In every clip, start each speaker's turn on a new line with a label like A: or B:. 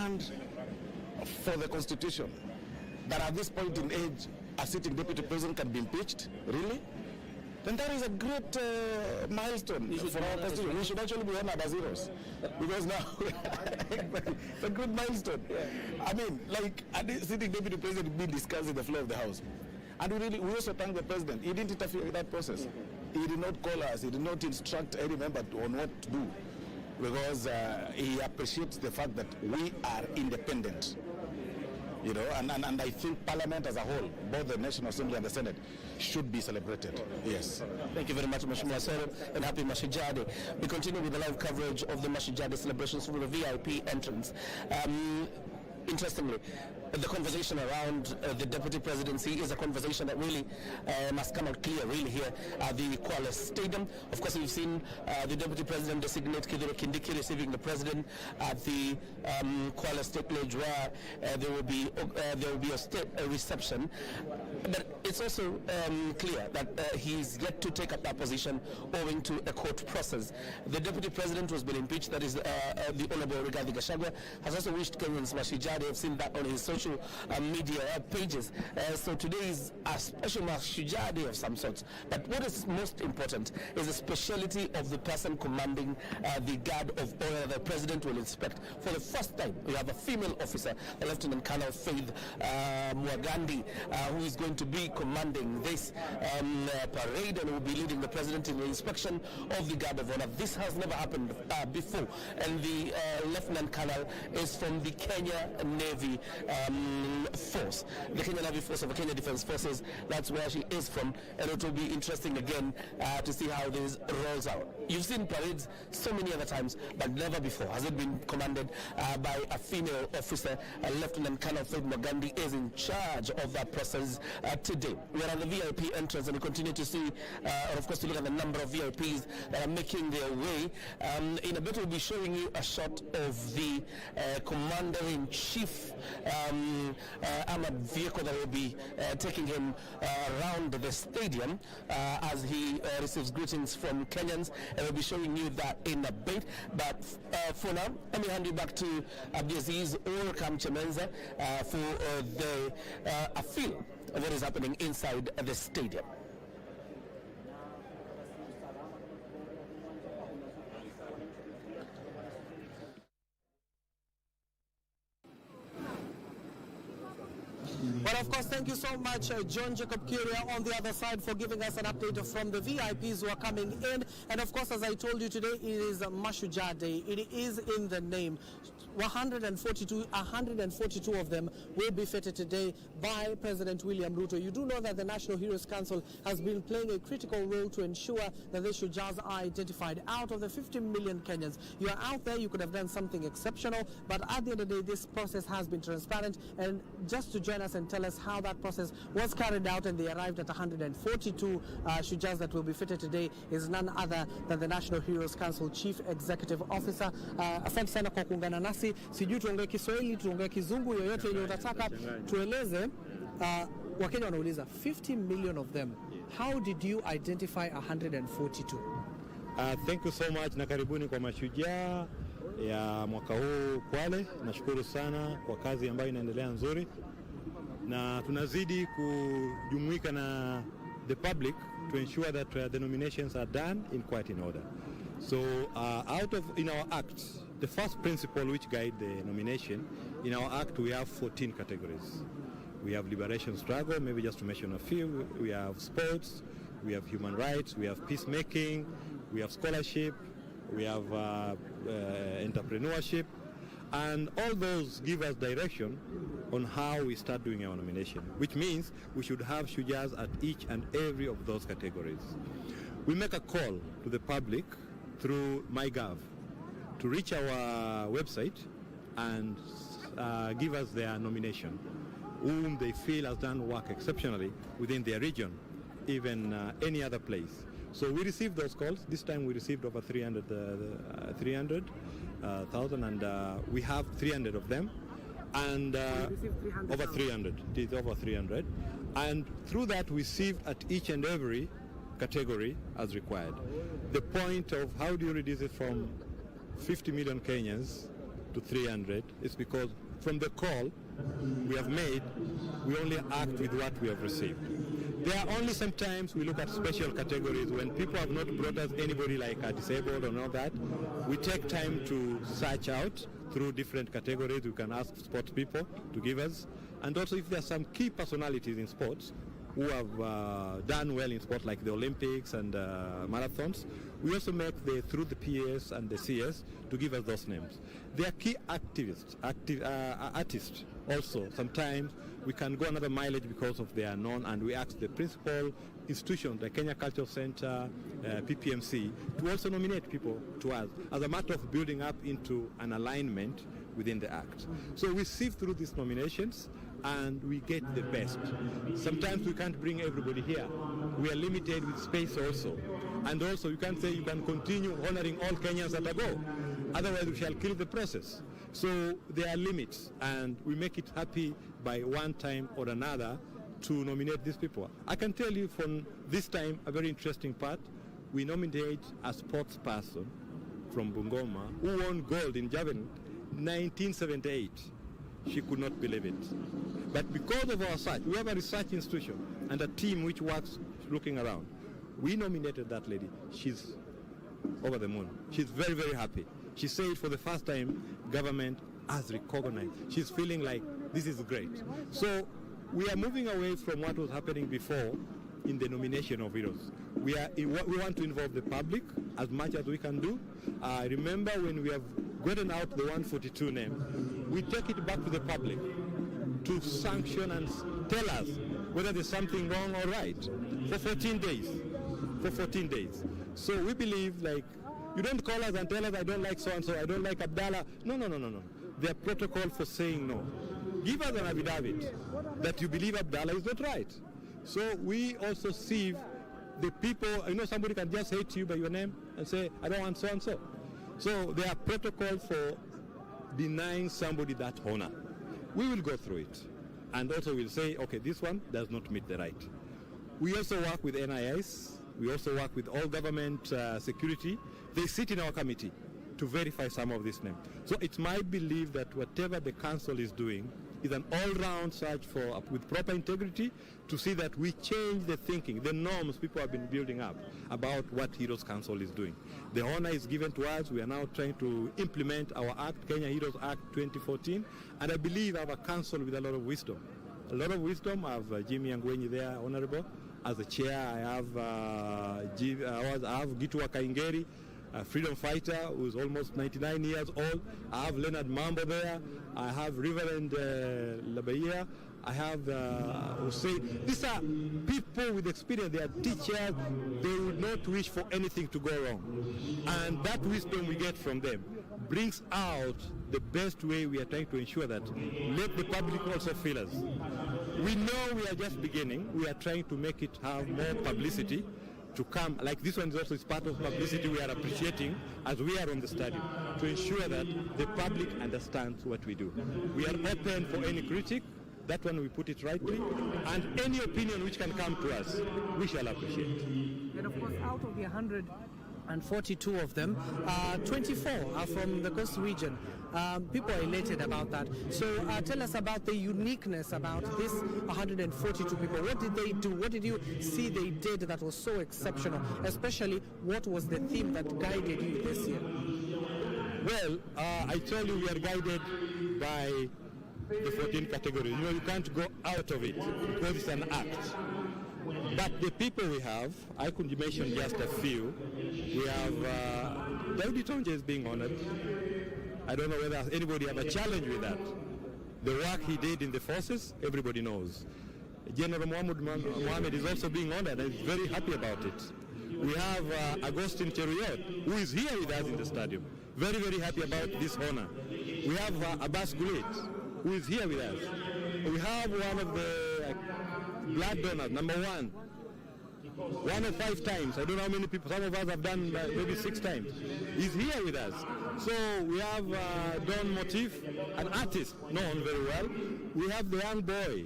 A: stand for the Constitution, that at this point in age, a sitting deputy president can be impeached, really? Then that is a great milestone for our Constitution. We should actually be honored as heroes, because now it's a good milestone. I mean, like a sitting deputy president being discussed in the floor of the House. And we also thank the president. He didn't interfere with that process. He did not call us. He did not instruct any member on what to do, because he appreciates the fact that we are independent. You know, and I think Parliament as a whole, both the National Assembly and the Senate, should be celebrated. Yes.
B: Thank you very much, Mashujaa, and happy Mashujaa Day. We continue with the live coverage of the Mashujaa Day celebrations through the VIP entrance. Interestingly, the conversation around the deputy presidency is a conversation that really must come out clear really here at the Kwale Stadium. Of course, we've seen the deputy president designate Kithure Kindiki receiving the president at the Kwale State Lodge, where there will be a state reception. But it's also clear that he's yet to take up that position owing to a court process. The deputy president who has been impeached, that is the Honorable Rigathi Gachagua, has also wished Kenyans Mashujaa Day. I've seen that on his social media pages. So today is a special Mashujaa Day of some sorts. But what is most important is the speciality of the person commanding the guard of honor the president will inspect. For the first time, we have a female officer, Lieutenant Colonel Faith Mwagandi, who is going to be commanding this parade and will be leading the president in the inspection of the guard of honor. This has never happened before. And the Lieutenant Colonel is from the Kenya Navy Force, the Kenya Navy Force of the Kenya Defense Forces. That's where she is from, and it will be interesting again to see how this rolls out. You've seen parades so many other times, but never before has it been commanded by a female officer. Lieutenant Colonel Faith Mwagandi is in charge of that process today. We're at the VIP entrance, and we continue to see, of course, to look at the number of VIPs that are making their way. In a bit, we'll be showing you a shot of the Commander-in-Chief armored vehicle that will be taking him around the stadium as he receives greetings from Kenyans, and we'll be showing you that in a bit. But for now, let me hand you back to Abdiaziz or Kamchemenza for a feel of what is happening inside the stadium. Well, of course, thank you so much, John Jacob Kuria on the other side, for giving us an update from the VIPs who are coming in. And of course, as I told you today, it is Mashujaa Day. It is in the name. 142 of them will be feted today by President William Ruto. You do know that the National Heroes Council has been playing a critical role to ensure that the Shujaas are identified. Out of the 50 million Kenyans, you are out there, you could have done something exceptional, but at the end of the day, this process has been transparent. And just to join us and tell us how that process was carried out and they arrived at 142 Shujaas that will be fitted today is none other than the National Heroes Council Chief Executive Officer. Asante sana kwa kuungana nasi. Sijui tuongee Kiswahili, tuongee Kizungu, yoyote yenye utataka tueleze. Wakenya wanauliza 50 million of them. How did you identify 142?
C: Thank you so much na karibuni kwa Mashujaa ya mwaka huu Kwale. Nashukuru sana kwa kazi ambayo inaendelea nzuri, na tunazidi kujumuika na the public to ensure that the nominations are done in order. So in our act, the first principle which guide the nomination, in our act we have 14 categories. We have liberation struggle, maybe just to mention a few. We have sports, we have human rights, we have peacemaking, we have scholarship, we have entrepreneurship, and all those give us direction on how we start doing our nomination, which means we should have Shujaas at each and every of those categories. We make a call to the public through MyGov to reach our website and give us their nomination, whom they feel has done work exceptionally within their region, even any other place. So we received those calls. This time we received over 300,000, and we have 300 of them. And over 300, it is over 300. And through that we received at each and every category as required. The point of how do you reduce it from 50 million Kenyans to 300 is because from the call we have made, we only act with what we have received. There are only sometimes we look at special categories when people have not brought us anybody like a disabled or all that. We take time to search out through different categories. We can ask sports people to give us. And also if there are some key personalities in sports who have done well in sports like the Olympics and marathons, we also make through the PS and the CS to give us those names. They are key artists also. Sometimes we can go another mileage because of they are known, and we ask the principal institutions, the Kenya Cultural Center, PPMC, to also nominate people to us as a matter of building up into an alignment within the Act. So we sift through these nominations and we get the best. Sometimes we can't bring everybody here. We are limited with space also. And also you can't say you can continue honoring all Kenyans at a go. Otherwise we shall kill the process. So there are limits, and we make it happy by one time or another to nominate these people. I can tell you from this time a very interesting part. We nominate a sports person from Bungoma who won gold in javelin 1978. She could not believe it. But because of our research, we have a research institution and a team which works looking around. We nominated that lady. She's over the moon. She's very, very happy. She said for the first time, government has recognized. She's feeling like this is great. So we are moving away from what was happening before in the nomination of heroes. We want to involve the public as much as we can do. Remember when we have gotten out the 142 name, we take it back to the public to sanction and tell us whether there's something wrong or right for 14 days. For 14 days. So we believe, like, you don't call us and tell us I don't like so-and-so, I don't like Abdallah. No. There are protocols for saying no. Give us an affidavit that you believe Abdallah is not right. So we also see the people, somebody can just hate you by your name and say, I don't want so-and-so. So there are protocols for denying somebody that honor. We will go through it. And also we'll say, okay, this one does not meet the right. We also work with NIS. We also work with all government security. They sit in our committee to verify some of these names. So it's my belief that whatever the council is doing is an all-round search for, with proper integrity, to see that we change the thinking, the norms people have been building up about what Heroes Council is doing. The honor is given to us. We are now trying to implement our Act, Kenya Heroes Act 2014, and I believe I have a council with a lot of wisdom. A lot of wisdom. I have Jimmy Angwenyi there, Honorable. As the chair, I have Gitua Kaingeri, a freedom fighter who's almost 99 years old. I have Leonard Mambo there. I have Reverend Labaia. I have Hussein. These are people with experience. They are teachers. They would not wish for anything to go wrong. And that wisdom we get from them brings out the best way we are trying to ensure that let the public also feel us. We know we are just beginning. We are trying to make it have more publicity to come. Like this one is also part of publicity we are appreciating as we are on the stadium, to ensure that the public understands what we do. We are open for any critique. That one we put it rightly. And any opinion which can come to us, we shall appreciate.
D: And of course, out of the 142 of them, 24 are from the coast region. People are elated about that. So tell us about the uniqueness about this 142 people. What did they do? What did you see they did that was so exceptional? Especially, what was the theme that guided you this year?
C: Well, I tell you, we are guided by the 14 categories. You can't go out of it because it's an act. But the people we have, I could mention just a few. We have David Tonje is being honored. I don't know whether anybody have a challenge with that. The work he did in the forces, everybody knows. General Mohammed is also being honored and is very happy about it. We have Agustin Cheruiyot, who is here with us in the stadium. Very, very happy about this honor. We have Abbas Gulit, who is here with us. We have one of the blood donors, number one. 1 or 5 times. I don't know how many people. Some of us have done maybe 6 times. He's here with us. So we have Don Motif, an artist known very well. We have the young boy,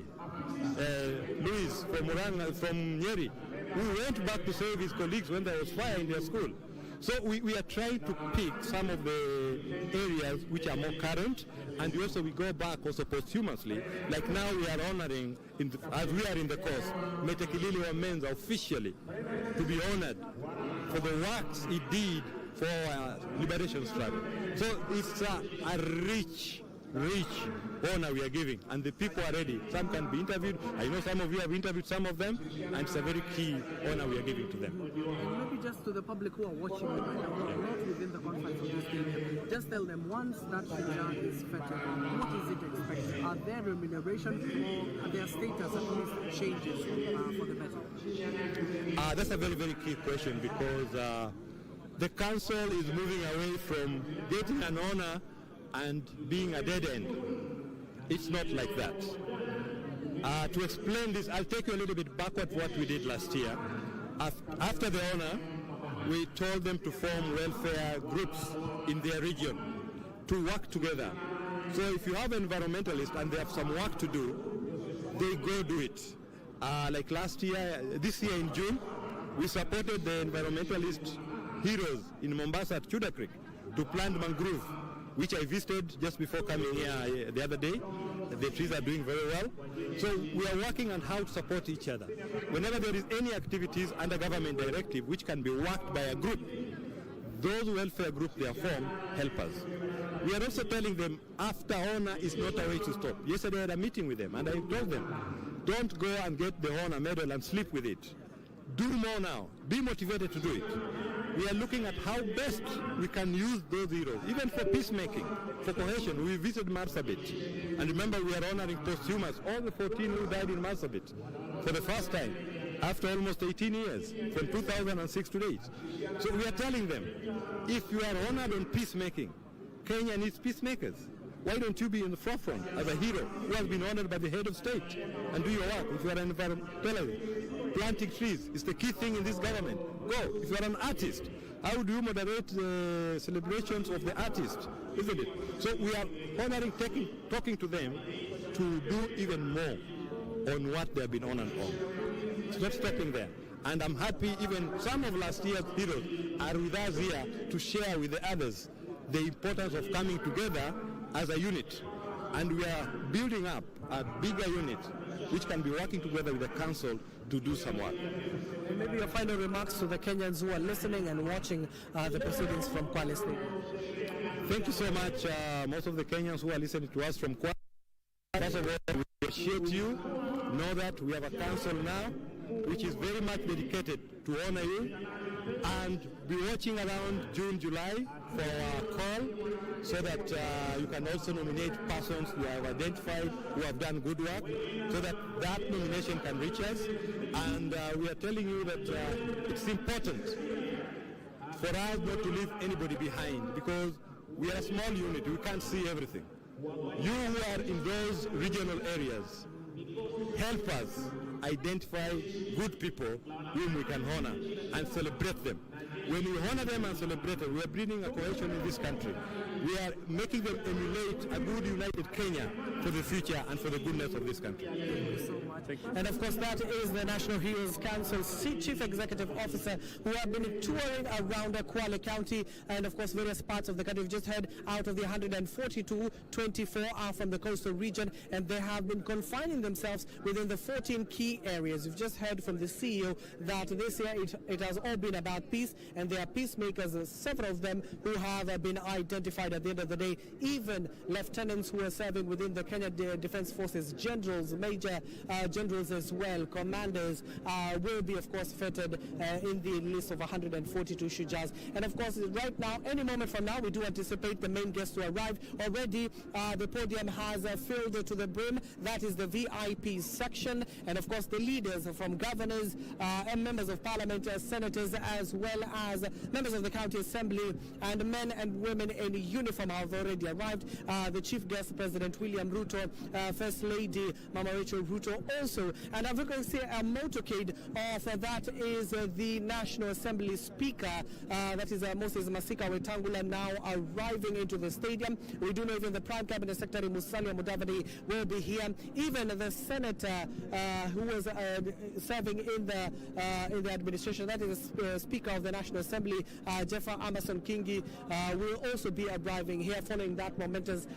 C: Luis from Nyeri, who went back to save his colleagues when there was fire in their school. So we are trying to pick some of the areas which are more current, and we go back also posthumously. Like now we are honoring, as we are in the course, Metekilili Wamenza officially to be honored for the works he did for our liberation struggle. So it's a rich honor we are giving, and the people are ready. Some can be interviewed. I know some of you have interviewed some of them, and it's a very key honor we are giving to them.
D: And maybe just to the public who are watching right now, not within the confines of this stadium, just tell them, once that Mashujaa is fettered, what is it expected? Are there remuneration or their status at least changes for the better?
C: That's a very, very key question, because the council is moving away from getting an honor and being a dead end. It's not like that. To explain this, I'll take you a little bit backward what we did last year. After the honor, we told them to form welfare groups in their region to work together. So if you have environmentalists and they have some work to do, they go do it. Like last year, this year in June, we supported the environmentalist heroes in Mombasa at Chuda Creek to plant mangrove, which I visited just before coming here the other day. The trees are doing very well. So we are working on how to support each other. Whenever there is any activities under government directive which can be worked by a group, those welfare groups they are formed help us. We are also telling them after honor is not a way to stop. Yesterday I had a meeting with them and I told them, don't go and get the honor medal and sleep with it. Do more now. Be motivated to do it. We are looking at how best we can use those heroes, even for peacemaking, for cohesion. We visited Marsabit. And remember, we are honoring posthumous, all the 14 who died in Marsabit for the first time, after almost 18 years, from 2006 to date. So we are telling them, if you are honored on peacemaking, Kenya needs peacemakers. Why don't you be in the forefront as a hero who has been honored by the head of state and do your work? If you are an environmentalist, planting trees is the key thing in this government. Go. If you are an artist, how do you moderate the celebrations of the artist? Isn't it? So we are honoring, talking to them to do even more on what they have been honored on. It's not stopping there. And I'm happy even some of last year's heroes are with us here to share with the others the importance of coming together as a unit, and we are building up a bigger unit which can be working together with the council to do some work.
D: And maybe your final remarks to the Kenyans who are listening and watching the proceedings from Kwale State.
C: Thank you so much, most of the Kenyans who are listening to us from Kwale. First of all, we appreciate you. Know that we have a council now which is very much dedicated to honor you, and be watching around June, July for our call, so that you can also nominate persons you have identified who have done good work, so that that nomination can reach us. And we are telling you that it's important for us not to leave anybody behind, because we are a small unit, we can't see everything. You who are in those regional areas, help us identify good people whom we can honor and celebrate them. When we honor them and celebrate them, we are bringing a cohesion in this country. We are making them emulate a good united Kenya for the future and for the goodness of this country.
D: Thank you so much. And of course, that is the National Heroes Council's Chief Executive Officer, who have been touring around Kwale County and of course various parts of the country. We've just heard out of the 142, 24 are from the coastal region, and they have been confining themselves within the 14 key areas. We've just heard from the CEO that this year it has all been about peace, and there are peacemakers, several of them who have been identified at the end of the day. Even lieutenants who are serving within the Kenya Defense Forces, generals, major generals as well, commanders will be of course feted in the list of 142 Shujaas. And of course right now, any moment from now, we do anticipate the main guests to arrive. Already the podium has filled to the brim. That is the VIP section, and of course the leaders from governors and members of parliament, senators, as well as members of the county assembly, and men and women in uniform have already arrived. The chief guest, President William Ruto, First Lady Mama Rachel Ruto also, and I'm going to say a motorcade of that is the National Assembly Speaker, that is Moses Masika Wetangula, now arriving into the stadium. We do know even the Prime Cabinet Secretary Musalia Mudavadi will be here. Even the senator who was serving in the administration, that is the Speaker of the National National Assembly, Jeffa Amason Kingi, will also be arriving here following that momentous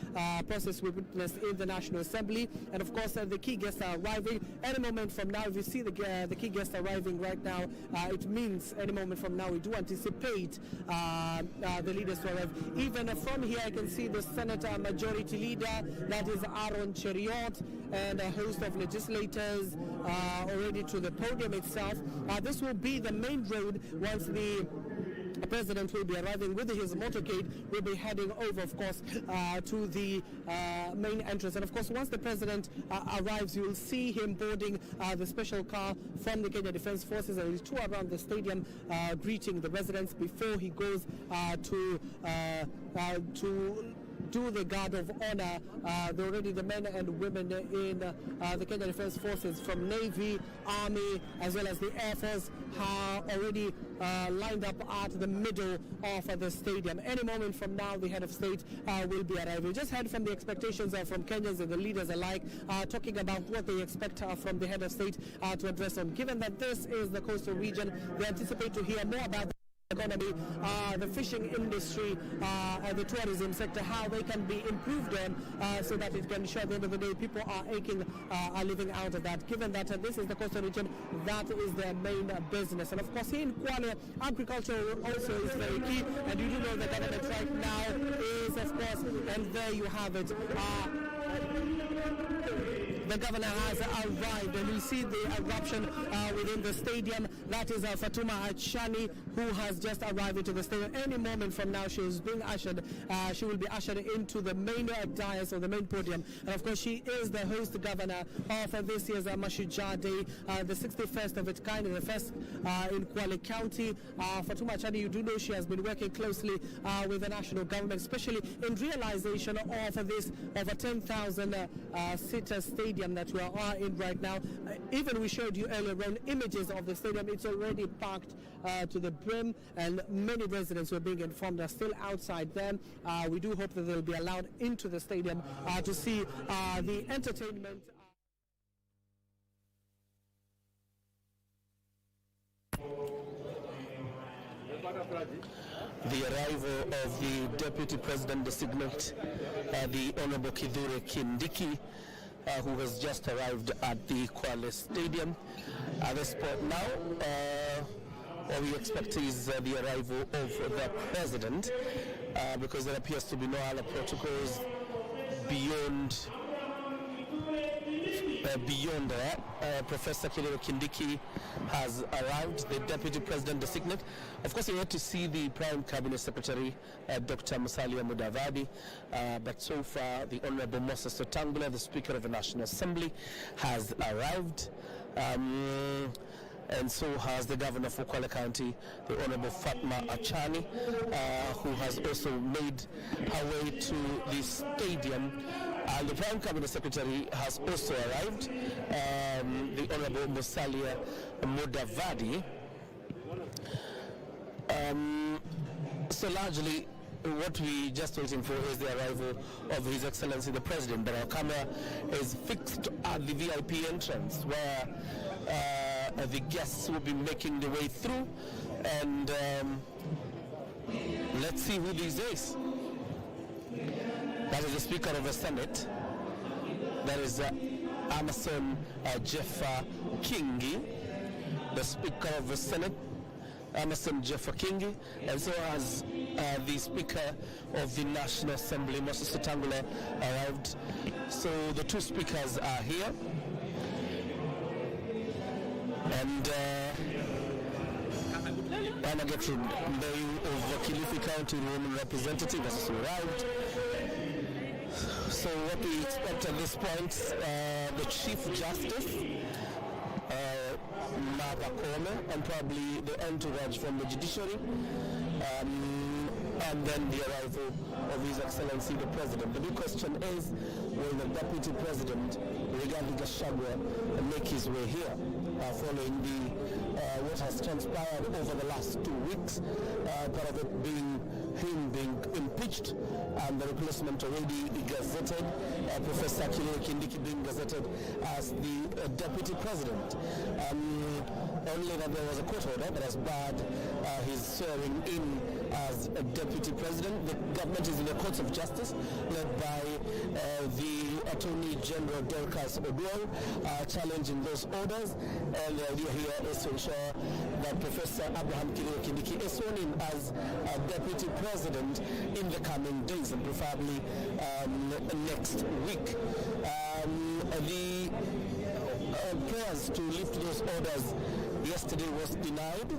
D: process we witnessed in the National Assembly. And of course, the key guests are arriving any moment from now. If you see the key guests arriving right now, it means any moment from now we do anticipate the leaders to arrive. Even from here, I can see the Senate Majority Leader, that is Aaron Cheriot, and a host of legislators already to the podium itself. This will be the main road once the President will be arriving with his motorcade. Will be heading over, of course, to the main entrance. And of course, once the President arrives, you will see him boarding the special car from the Kenya Defence Forces, and he'll tour around the stadium greeting the residents before he goes to do the guard of honor. Already the men and women in the Kenya Defence Forces from Navy, Army, as well as the Air Force are already lined up at the middle of the stadium. Any moment from now, the head of state will be arriving. Just heard from the expectations from Kenyans and the leaders alike, talking about what they expect from the head of state to address on. Given that this is the coastal region, they anticipate to hear more about economy, the fishing industry, and the tourism sector, how they can be improved on so that it can show at the end of the day people are living out of that. Given that this is the coastal region, that is their main business. And of course, here in Kwale, agriculture also is very key, and you do know the government right now is, of course, and there you have it. The governor has arrived, and you see the eruption within the stadium. That is Fatuma Achani, who has just arrived into the stadium. Any moment from now, she is being ushered. She will be ushered into the main dais or the main podium. And of course, she is the host governor of this year's Mashujaa Day, the 61st of its kind, and the first in Kwale County. Fatuma Achani, you do know she has been working closely with the national government, especially in realization of this over 10,000-seater stadium that we are in right now. Even we showed you earlier on images of the stadium. It's already packed to the brim, and many residents who are being informed are still outside there. We do hope that they'll be allowed into the stadium to see the entertainment.
B: The arrival of the Deputy President designate, the Honorable Kithure Kindiki, who has just arrived at the Kwale Stadium. At this point now, what we expect is the arrival of the President, because there appears to be no other protocols beyond that. Professor Kithure Kindiki has arrived, the Deputy President designate. Of course, you had to see the Prime Cabinet Secretary, Dr. Musalia Mudavadi, but so far the Honorable Moses Wetangula, the Speaker of the National Assembly, has arrived. And so has the Governor for Kwale County, the Honorable Fatma Achani, who has also made her way to the stadium. And the Prime Cabinet Secretary has also arrived, the Honorable Musalia Mudavadi. So largely, what we just waiting for is the arrival of His Excellency the President. But our camera is fixed at the VIP entrance, where the guests will be making their way through, and let's see who this is. That is the Speaker of the Senate. That is Amason Jeffa Kingi, the Speaker of the Senate, Amason Jeffa Kingi, and so has the Speaker of the National Assembly, Moses Wetangula, arrived. So the two speakers are here. And I get to the of Kilifi County Women Representative has arrived. So what we expect at this point, the Chief Justice, Martha Kwale, and probably the entourage from the judiciary, and then the arrival of His Excellency the President. The big question is, will the Deputy President, Rigathi Gachagua, make his way here following the what has transpired over the last 2 weeks, part of it being him being impeached and the replacement already gazetted, Professor Kithure Kindiki being gazetted as the deputy president. Only that there was a court order that has barred his swearing in as a deputy president. The government is in the courts of justice, led by the Attorney General Dorcas Oduor, challenging those orders. And the idea here is to ensure that Professor Abraham Kithure Kindiki is sworn in as deputy president in the coming days, and preferably next week. The prayers to lift those orders yesterday was denied.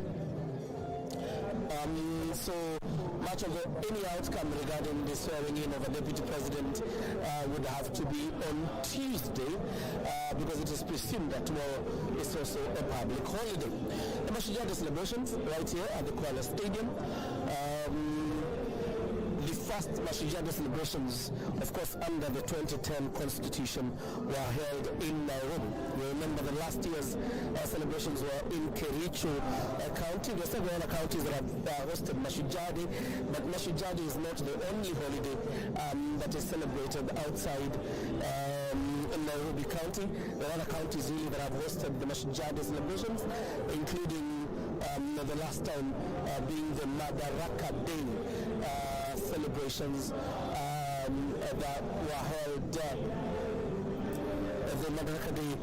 B: So much of any outcome regarding the swearing in of a deputy president would have to be on Tuesday, because it is presumed that tomorrow is also a public holiday. The Mashujaa celebrations right here at the Kwale Stadium. The first Mashujaa celebrations, of course, under the 2010 Constitution, were held in Nairobi. You remember the last year's celebrations were in Kericho County. There are several other counties that have hosted Mashujaa Day, but Mashujaa Day is not the only holiday that is celebrated outside in Nairobi County. There are other counties really that have hosted the Mashujaa Day celebrations, including the last time being the Madaraka Day celebrations that were held. The Madaraka Day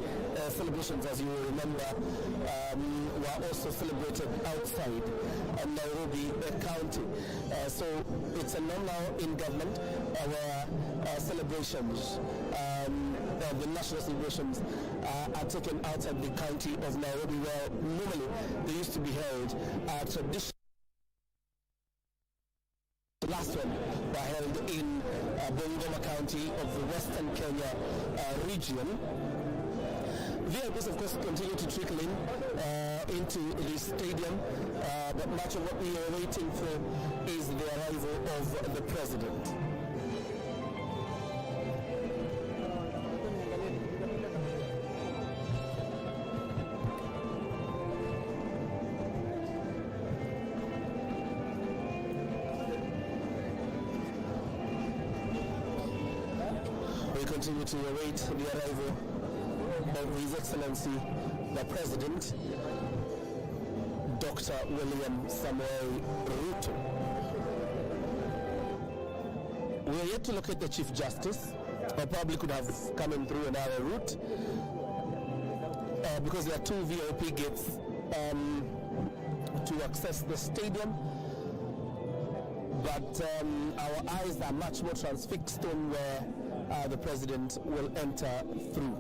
B: celebrations, as you will remember, were also celebrated outside Nairobi County. So it's a norm now in government where celebrations, the national celebrations are taken outside the county of Nairobi, where normally they used to be held traditionally. The last one were held in Bungoma County of the Western Kenya region. VIPs, of course, continue to trickle in into the stadium, but much of what we are waiting for is the arrival of the president. We continue to await the arrival of His Excellency, the President, Dr. William Samuel Ruto. We are yet to locate the Chief Justice, or probably could have come in through another route, because there are two VIP gates to access the stadium. But our eyes are much more transfixed on where the president will enter through.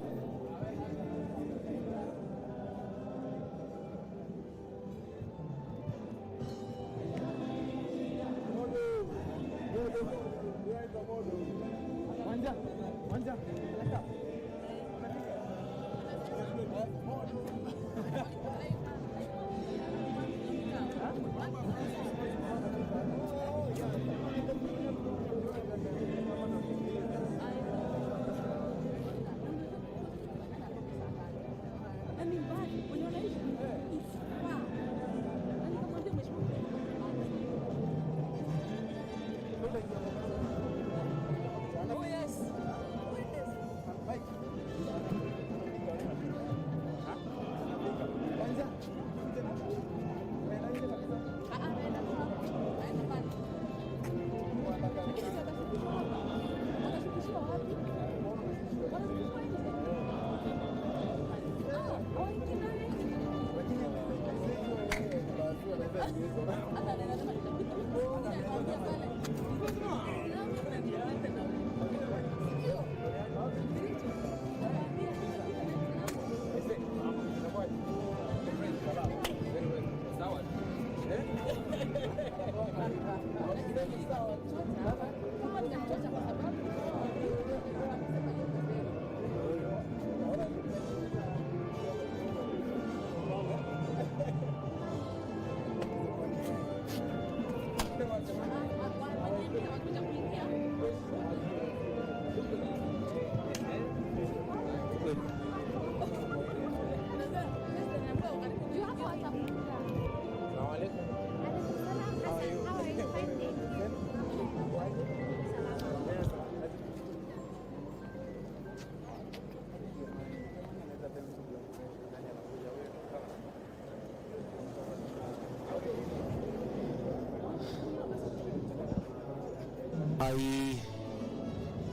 B: I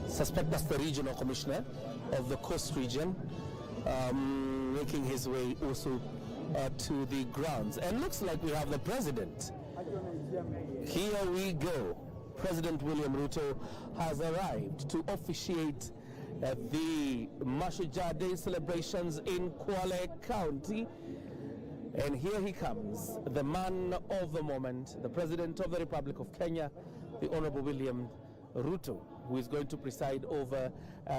B: suspect that's the regional commissioner of the coast region, making his way also to the grounds. And looks like we have the president. Here we go. President William Ruto has arrived to officiate the Mashujaa Day celebrations in Kwale County. And here he comes, the man of the moment, the President of the Republic of Kenya, the Honorable William Ruto, who is going to preside over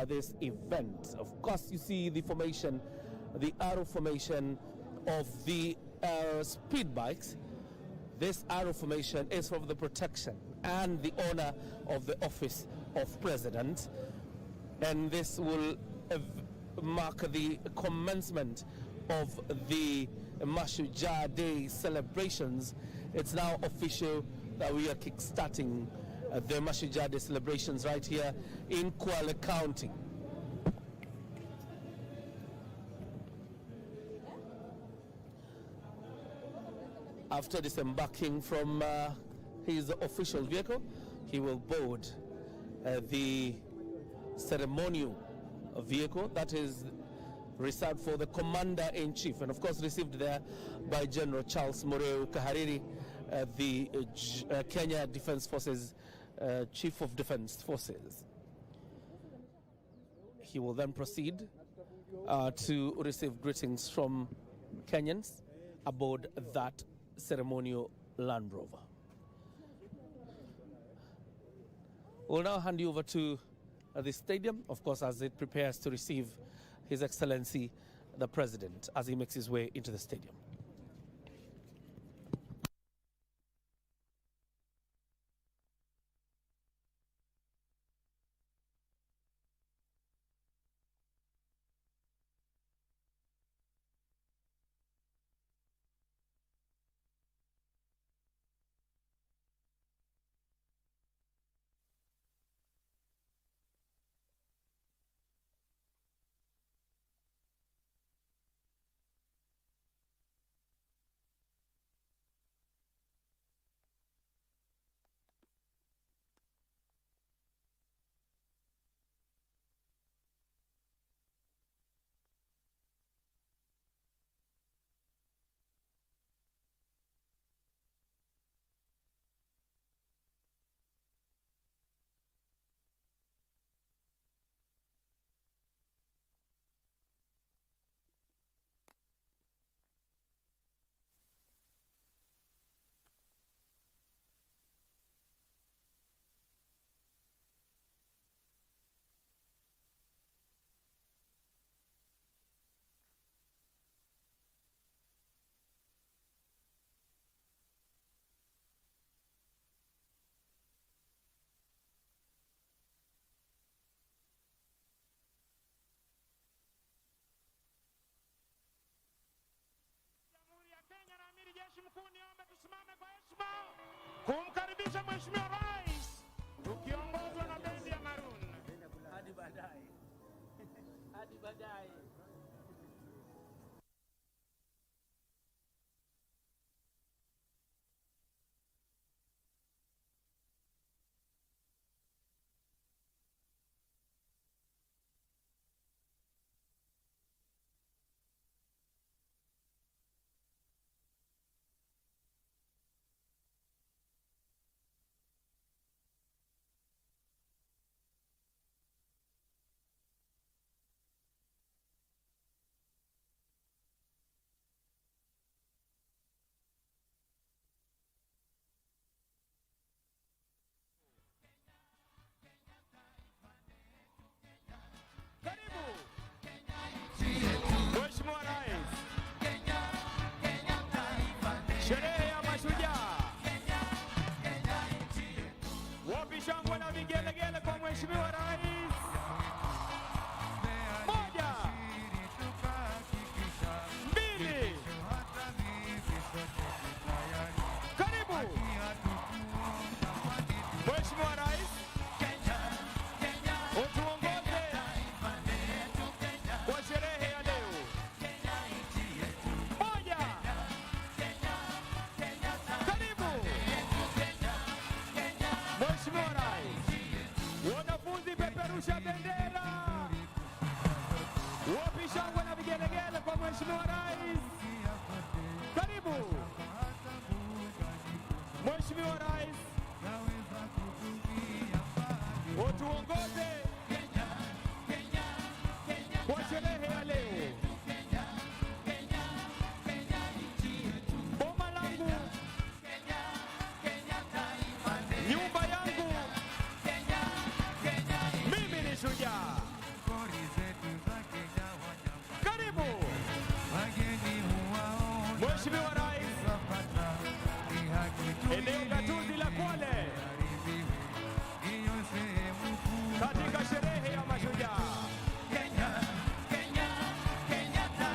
B: this event. Of course, you see the formation, the arrow formation of the speed bikes. This arrow formation is for the protection and the honor of the office of President. And this will mark the commencement of the Mashujaa Day celebrations. It's now official that we are kickstarting the Mashujaa Day celebrations right here in Kwale County. After disembarking from his official vehicle, he will board the ceremonial vehicle that is reserved for the Commander-in-Chief, and of course received there by General Charles Moreu Kahariri, the Kenya Defence Forces Chief of Defence Forces. He will then proceed to receive greetings from Kenyans aboard that ceremonial Land Rover. We'll now hand you over to the stadium, of course, as it prepares to receive His Excellency the President as he makes his way into the stadium.
E: Kumkaribisha Mheshimiwa Rais tukiongozwa na bendi ya Maroon. Hadi baadaye. Hadi baadaye. vigelegele kwa Mheshimiwa Rais. Karibu Mheshimiwa Rais, utuongoze kwa sherehe ya leo. Boma langu, nyumba yangu, mimi ni shujaa. Karibu Mheshimiwa Rais, eneo gatuzi la Kwale katika sherehe ya Mashujaa.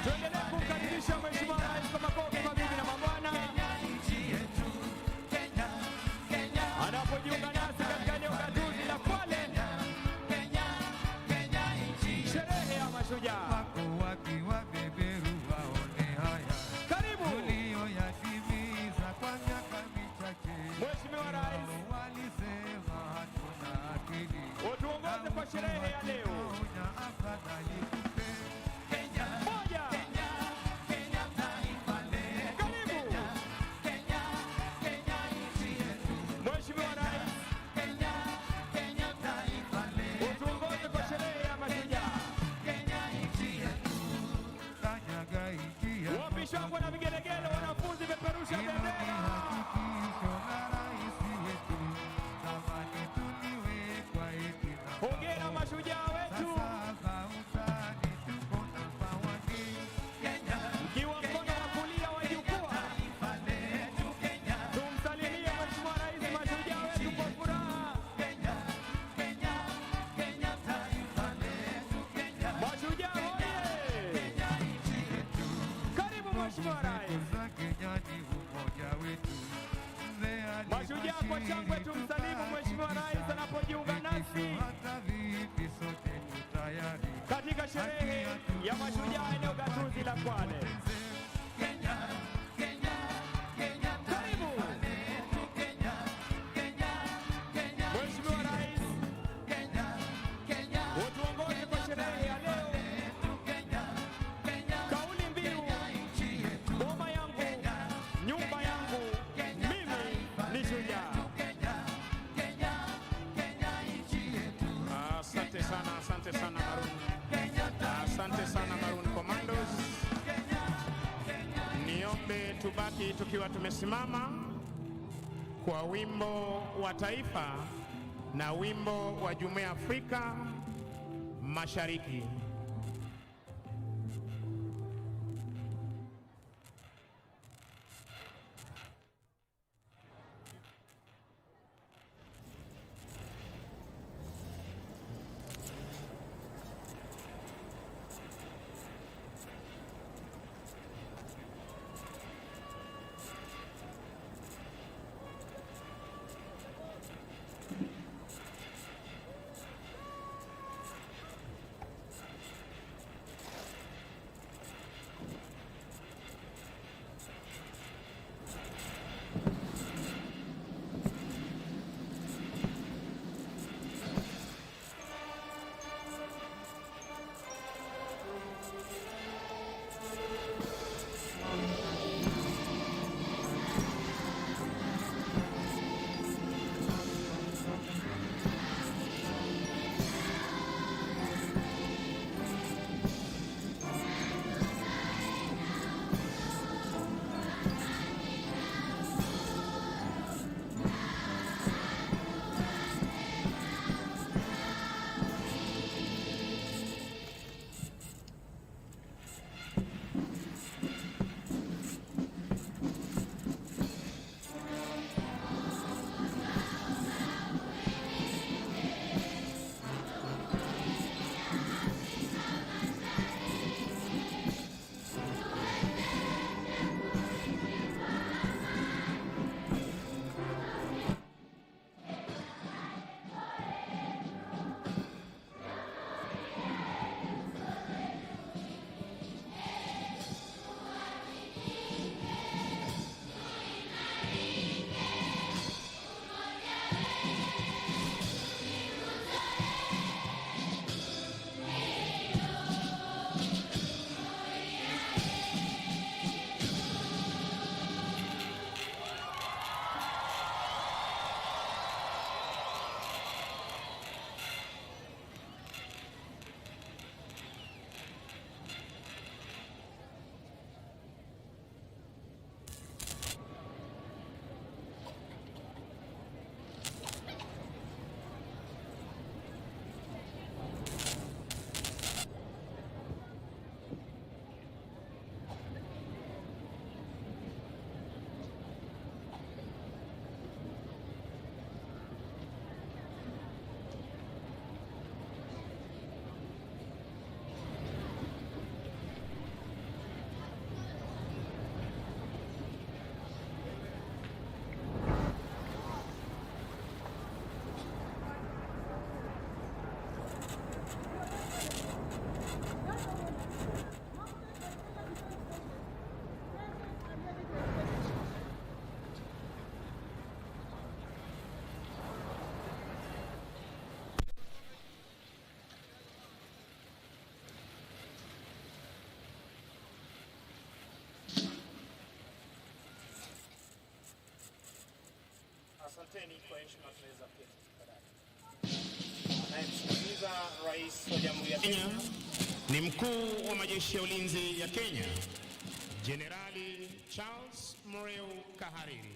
E: Tuendelee kumkaribisha Mheshimiwa Rais kwa makofi, mabibi na mabwana, anapojiunga nasi katika eneo gatuzi la Kwale, sherehe ya Mashujaa. Karibu Mheshimiwa Rais, utuongoze kwa sherehe ya leo. Moja. Karibu Mheshimiwa Rais, utuongoze kwa sherehe ya Mashujaa. Wapi shangwe na vigelegele, wanafunzi peperusha bendera. Hongera mashujaa wetu. Mkiwa mkono wa kulia wa jukwaa, tumsalimie Mheshimiwa Rais, mashujaa wetu kwa furaha. Mashujaa hoye! Karibu Mheshimiwa Rais. Mashujaa kwa shangwe tumsalimu Mheshimiwa Rais anapojiunga nasi katika sherehe ya Mashujaa eneo gatuzi la Kwale. Karibu Mheshimiwa Rais, utuongoze kwa sherehe ya leo. Kauli mbiu, boma yangu, nyumba yangu, mimi ni shujaa. Asante sana Maroon. Asante sana Maroon Commandos. Niombe tubaki tukiwa tumesimama kwa wimbo wa taifa na wimbo wa Jumuiya ya Afrika Mashariki. Asanteni kwa heshima, tunaweza kuketi tafadhali. Anayemsikiliza Rais wa Jamhuri ya Kenya ni Mkuu wa Majeshi ya Ulinzi ya Kenya, Jenerali Charles Mureu Kahariri.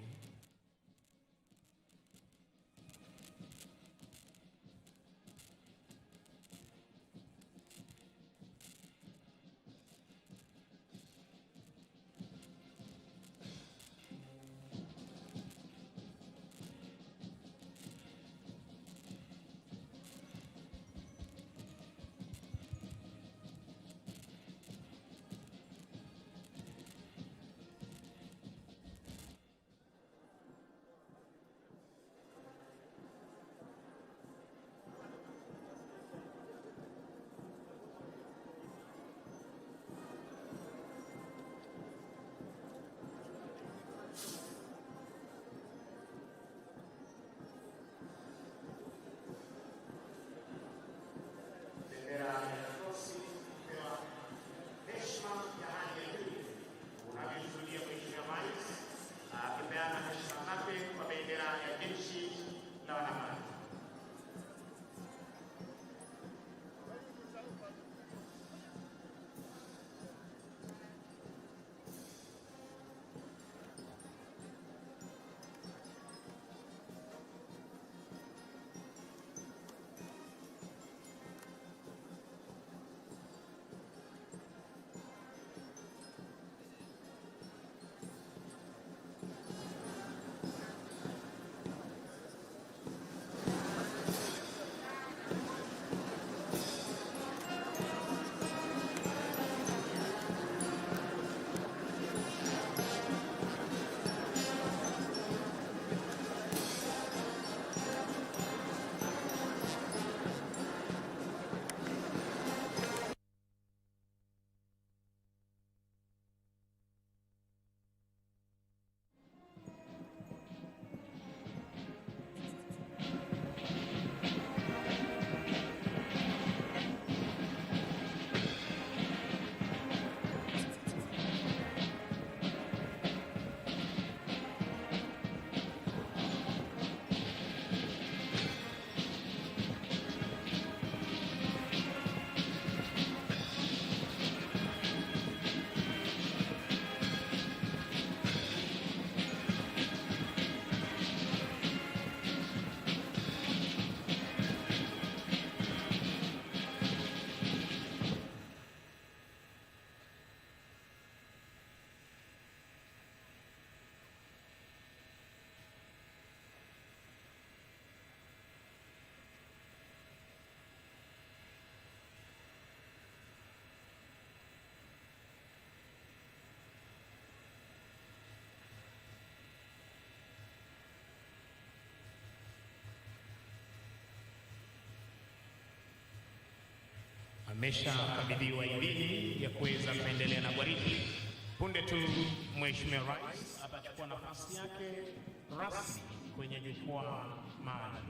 E: Ameshakabidhiwa idhini ya kuweza kuendelea na gwaridi. Punde tu Mheshimiwa Rais atachukua nafasi yake rasmi kwenye jukwaa maalum.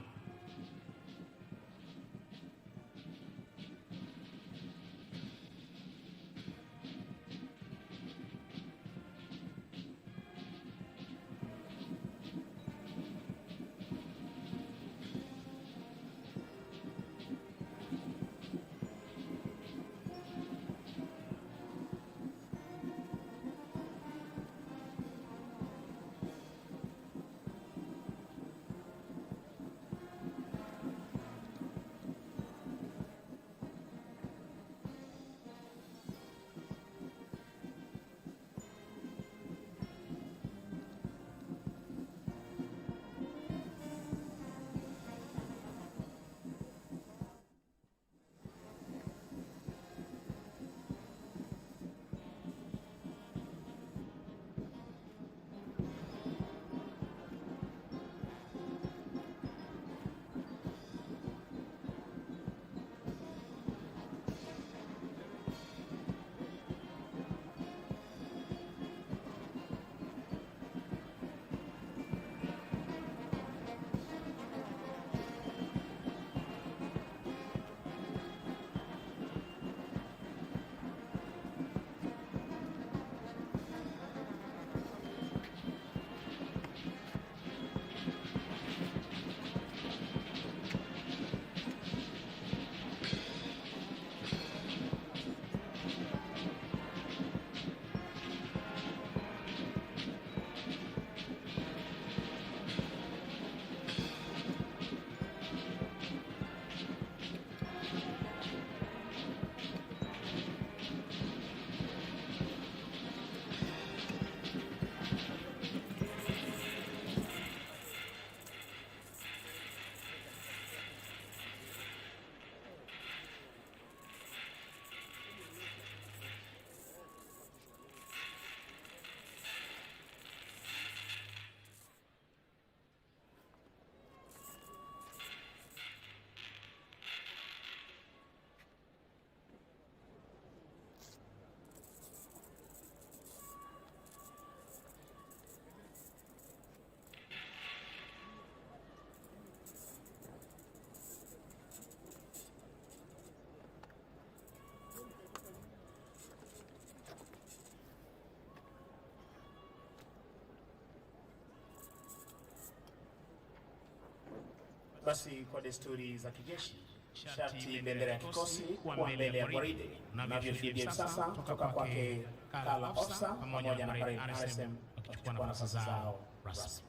E: Basi kwa desturi za kijeshi, sharti bendera ya kikosi kuwa mbele ya gwaride, navyoshuhudia sasa kutoka kwake Kala Ofsa pamoja na Parade RSM wakichukua nafasi zao rasmi.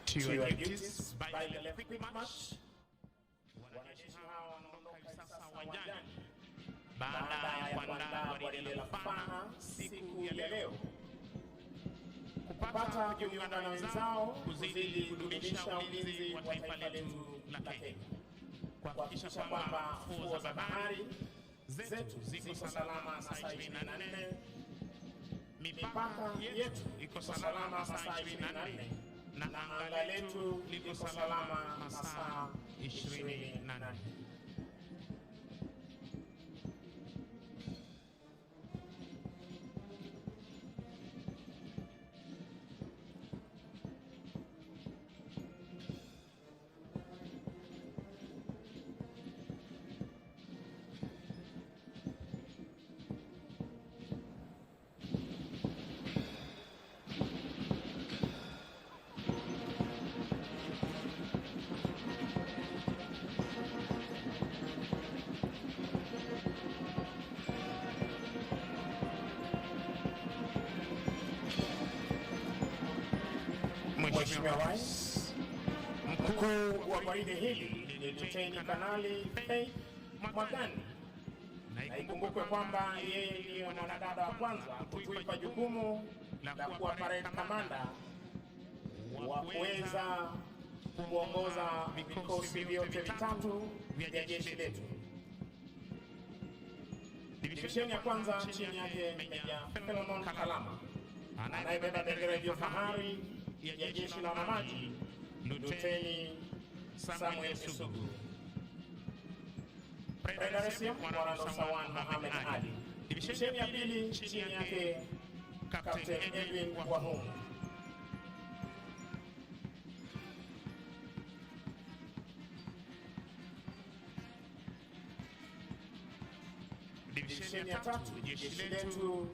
E: To your duties by the left quick march. Wanajeshi hawa wanaondoka sasa uwanjani baada ya kuandaa gwaride la Fana siku ya leo, kupata kujiunga na wenzao kuzidi kudumisha ulinzi wa taifa letu la Kenya, kuhakikisha kwamba fuo za bahari zetu ziko salama saa 24, mipaka yetu iko salama saa 24, na anga letu liko salama masaa 24. Mheshimiwa Rais, mkuu wa gwaride hili ni Luteni Kanali Faith Mwagani, na ikumbukwe kwamba yeye ndiye mwanadada wa kwanza kutuipa jukumu la kuwa parade commander wa kuweza kuongoza vikosi vyote vitatu vya jeshi letu. Divisheni ya kwanza chini yake Meja Philemon Kalama anayebeba bendera ya fahari ya jeshi la wanamaji Luteni Samuel Sugu. Presiding Warrant Sawan Mohamed Ali. Divisheni ya pili chini yake Captain Edwin Wahung. Divisheni ya tatu jeshi letu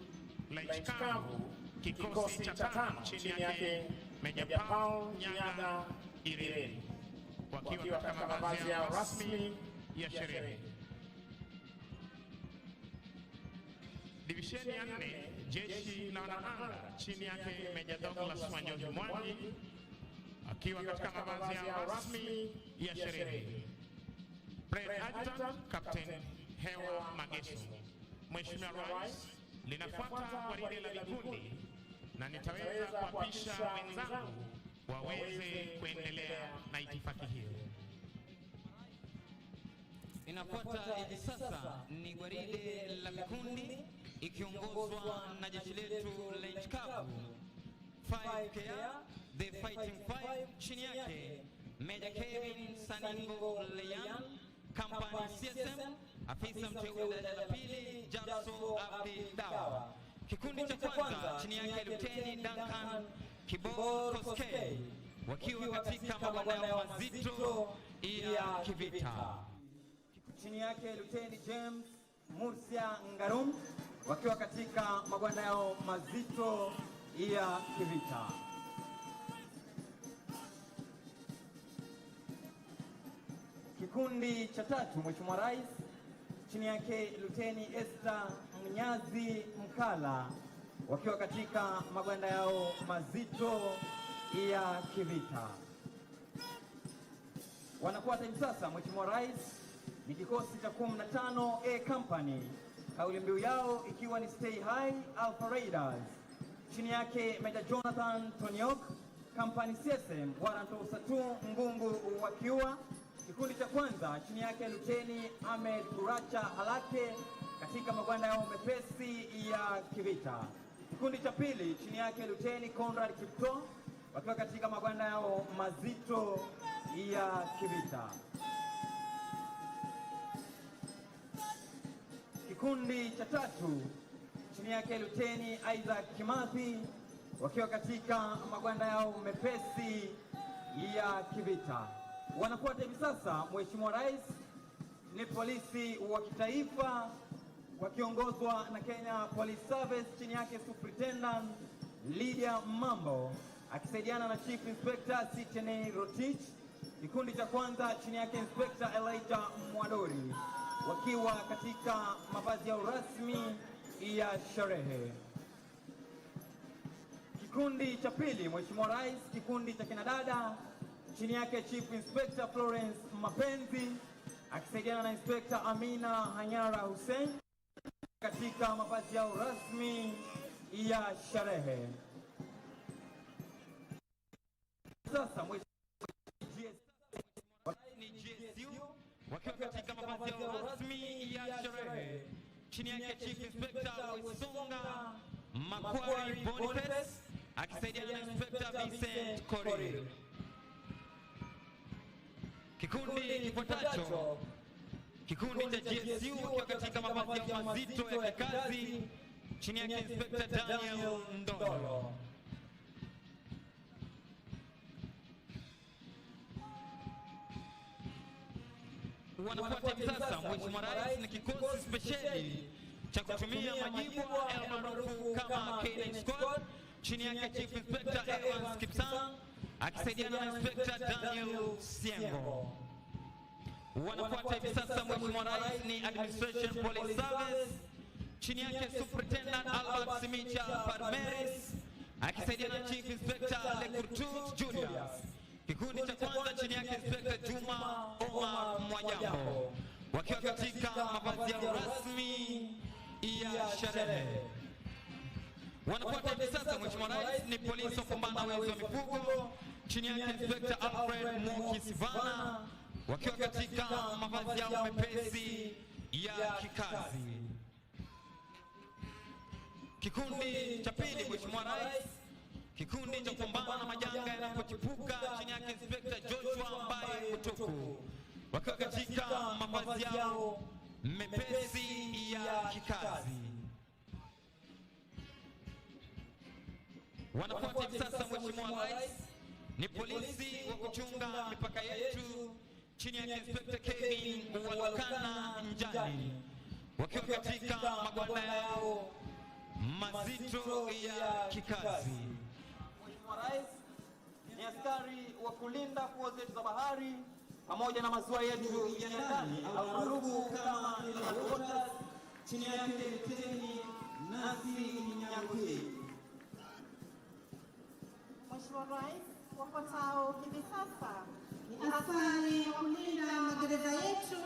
E: la nchi kavu kikosi cha 5 chini yake Meja Paul Nyaga Irene, wakiwa katika mavazi yao rasmi ya sherehe. Divisheni ya 4 jeshi la anga chini yake Meja Douglas Wanjohi Mwangi, akiwa katika mavazi yao rasmi ya sherehe. Parade Adjutant Captain Hewa Mageso. Mheshimiwa Rais, linafuata gwaride la vikundi na nitaweza kuapisha wenzangu waweze kuendelea na itifaki hiyo.
F: Inafuata hivi sasa ni gwaride la vikundi ikiongozwa na jeshi letu la nchi kavu 5KR the Fighting 5 chini yake Meja Kevin Saningo Leyan, Company CSM, afisa mteule daraja la pili Jaso Abdi Dawa. Kikundi cha kwanza chini yake Luteni Duncan Kibor Koskei, wakiwa katika mabwana yao mazito ya kivita.
G: Chini yake Luteni James Murcia Ngarum, wakiwa katika mabwana yao mazito ya kivita. Kikundi cha tatu, Mheshimiwa Rais, chini yake Luteni Esther Mnyazi Mkala, wakiwa katika magwanda yao mazito ya kivita. Wanafuata hivi sasa, Mheshimiwa Rais, ni kikosi cha 15 A Company, kauli mbiu yao ikiwa ni Stay High Alpha Raiders. Chini yake Meja Jonathan Tonyok, Company CSM, Warrant Officer 2 Mbungu wakiwa. Kikundi cha kwanza chini yake Luteni Ahmed Kuracha Halake, katika magwanda yao mepesi ya kivita. Kikundi cha pili chini yake Luteni Conrad Kipto, wakiwa katika magwanda yao mazito ya kivita. Kikundi cha tatu chini yake Luteni Isaac Kimathi, wakiwa katika magwanda yao mepesi ya kivita. Wanafuata hivi sasa, Mheshimiwa Rais, ni polisi wa kitaifa wakiongozwa na Kenya Police Service, chini yake Superintendent Lydia Mambo akisaidiana na Chief Inspector Sitene Rotich. Kikundi cha kwanza chini yake Inspector Elijah Mwadori wakiwa katika mavazi ya rasmi ya sherehe. Kikundi cha pili, Mheshimiwa Rais, kikundi cha kinadada chini yake Chief Inspector Florence Mapenzi akisaidiana na Inspector Amina Hanyara Hussein katika mavazi yao rasmi ya sherehe. Sasa
F: ni GSU wakiwa katika mavazi yao rasmi ya sherehe chini yake Chief Inspector Wesonga Makwari Boniface akisaidiana na Inspector Vincent Korir. Kikundi kifuatacho, kikundi cha GSU wakiwa katika mavazi yao mazito ya kikazi chini yake Inspector Daniel Ndolo. Wanafuata hivi sasa, Mheshimiwa Rais, ni kikosi spesheli cha kutumia majibu maarufu kama K9 Squad chini yake Chief Inspector Evans Kipsang akisaidiana na Inspector Daniel Siengo. Wanafuata hivi sasa, Mheshimiwa Rais, ni Administration Police Service chini yake Superintendent Albert Simicha Parmeris akisaidiana na Chief Inspector Lekurtut Julius. Kikundi cha kwanza chini yake Inspector Juma Omar Mwajambo wakiwa katika mavazi yao rasmi ya sherehe. Wanafuata hivi sasa, Mheshimiwa Rais, ni polisi wa kupambana na wizi wa mifugo chini yake Inspector Alfred Moki Sivana wakiwa katika mavazi yao mepesi ya kikazi. Kikundi cha pili, Mheshimiwa Rais, kikundi cha kupambana na majanga yanapochipuka chini yake Inspector Joshua Mbaye Kutuku wakiwa katika mavazi yao mepesi ya kikazi. Wanafuata hivi sasa, Mheshimiwa Rais, ni polisi wa kuchunga mipaka yetu chini yake Inspector Kevin Walukana Njani wakiwa katika magwanda yao mazito ya kikazi.
G: Mheshimiwa Rais, ni askari wa kulinda fuo zetu za bahari pamoja na maziwa yetu ya ndani maarufu kama waters, chini yake Luteni Nasi Nyakuhi.
H: Mheshimiwa Rais, wafuatao hivi sasa ni askari wa kulinda magereza yetu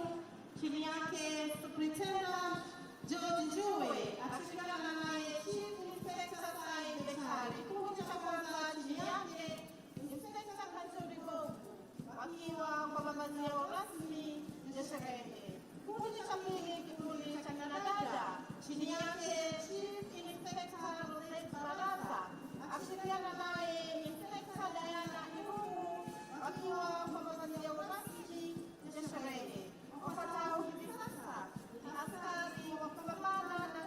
H: chini yake Superintendent George Njue akishirikiana naye Chief Inspector Said Bekari. Kikundi cha kwanza chini yake Inspector Kajori Gogu wakiwa kwa mavazi yao rasmi ya sherehe. Kikundi cha pili, kikundi cha kinadada chini yake Chief Inspector Rosette Baraza akishirikiana naye Inspector Diana Irungu wakiwa kwa mavazi yao rasmi ya sherehe. Wafuatao hivi sasa ni askari wa kupambana na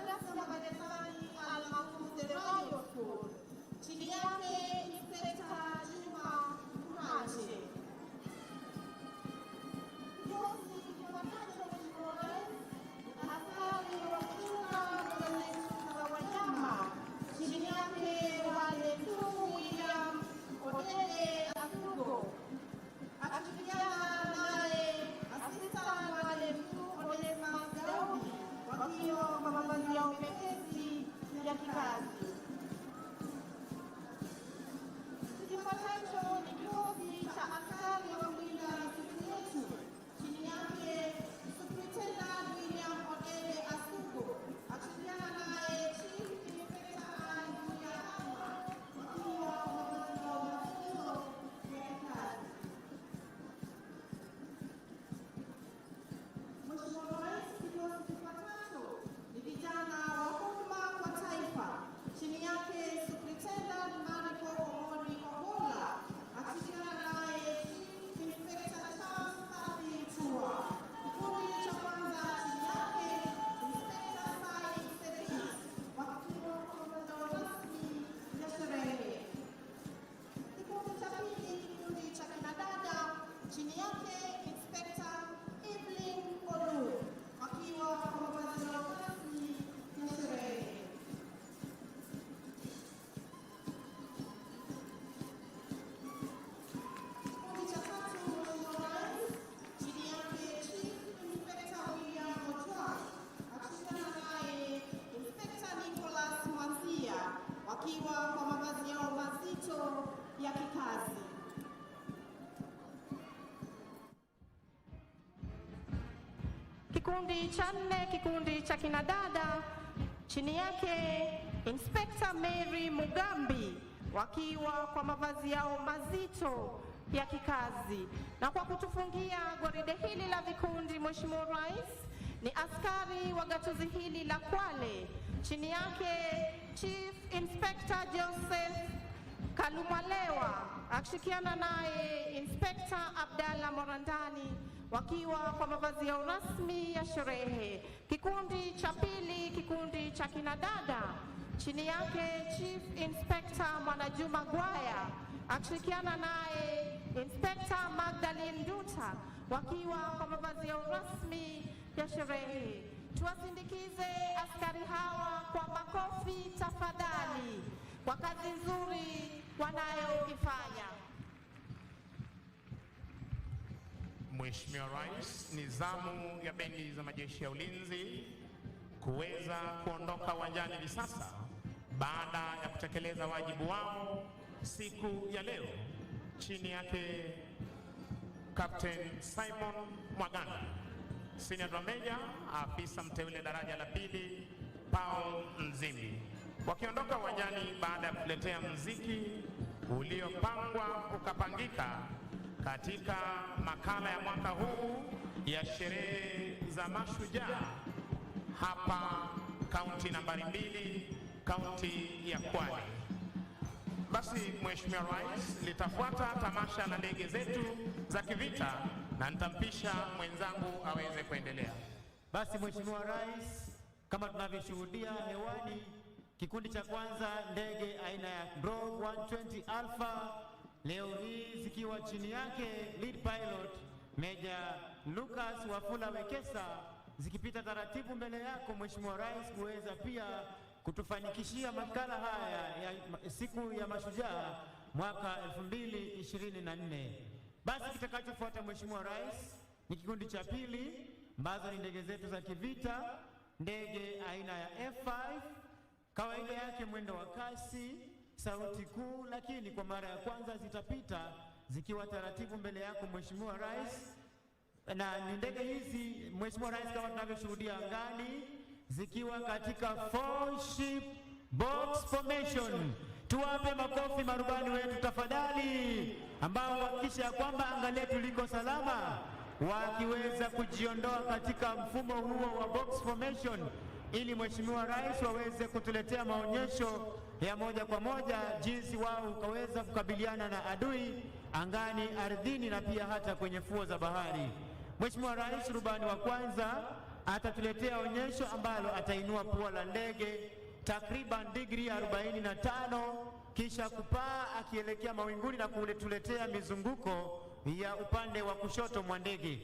H: Kikundi cha 4, kikundi cha kinadada, chini yake Inspector Mary Mugambi, wakiwa kwa mavazi yao mazito ya kikazi. Na kwa kutufungia gwaride hili la vikundi, Mheshimiwa Rais, ni askari wa gatuzi hili la Kwale, chini yake Chief Inspector Joseph Kalumalewa, akishikiana naye Inspector Abdalla Morandani, wakiwa kwa mavazi yao rasmi ya sherehe. Kikundi cha pili, kikundi cha kinadada, chini yake Chief Inspector Mwanajuma Gwaya, akishirikiana naye Inspector Magdalene Duta, wakiwa kwa mavazi yao rasmi ya sherehe. Tuwasindikize askari hawa kwa makofi tafadhali, kwa kazi nzuri wanayoifanya.
E: Mheshimiwa Rais, ni zamu ya bendi za majeshi ya ulinzi kuweza kuondoka uwanjani hivi sasa baada ya kutekeleza wajibu wao siku ya leo chini yake Captain Simon Mwaganda, Senior Drum Major, afisa mteule daraja la pili Paul Nzimbi, wakiondoka uwanjani baada ya kuletea muziki uliopangwa ukapangika katika makala ya mwaka huu ya sherehe za Mashujaa hapa kaunti nambari 2, kaunti ya Kwale. Basi Mheshimiwa Rais, litafuata tamasha la ndege zetu za kivita na nitampisha mwenzangu aweze kuendelea.
I: Basi Mheshimiwa Rais, kama tunavyoshuhudia hewani, kikundi cha kwanza ndege aina ya Grove 120 Alpha leo hii zikiwa chini yake lead pilot Major Lucas Wafula Wekesa, zikipita taratibu mbele yako Mheshimiwa Rais kuweza pia kutufanikishia makala haya ya siku ya Mashujaa mwaka 2024. Basi kitakachofuata Mheshimiwa Rais ni kikundi cha pili ambazo ni ndege zetu za kivita, ndege aina ya F5, kawaida yake mwendo wa kasi, sauti kuu, lakini kwa mara ya kwanza zitapita zikiwa taratibu mbele yako Mheshimiwa Rais. Na ni ndege hizi Mheshimiwa Rais, kama tunavyoshuhudia angani, zikiwa katika 4-ship box formation. Tuwape makofi marubani wetu tafadhali, ambao hakikisha ya kwamba anga letu liko salama, wakiweza kujiondoa katika mfumo huo wa box formation, ili Mheshimiwa Rais waweze kutuletea maonyesho ya moja kwa moja jinsi wao ukaweza kukabiliana na adui angani, ardhini na pia hata kwenye fuo za bahari. Mheshimiwa Rais, rubani wa kwanza atatuletea onyesho ambalo atainua pua la ndege takriban digrii 45, kisha kupaa akielekea mawinguni na kuletuletea mizunguko ya upande wa kushoto mwa ndege.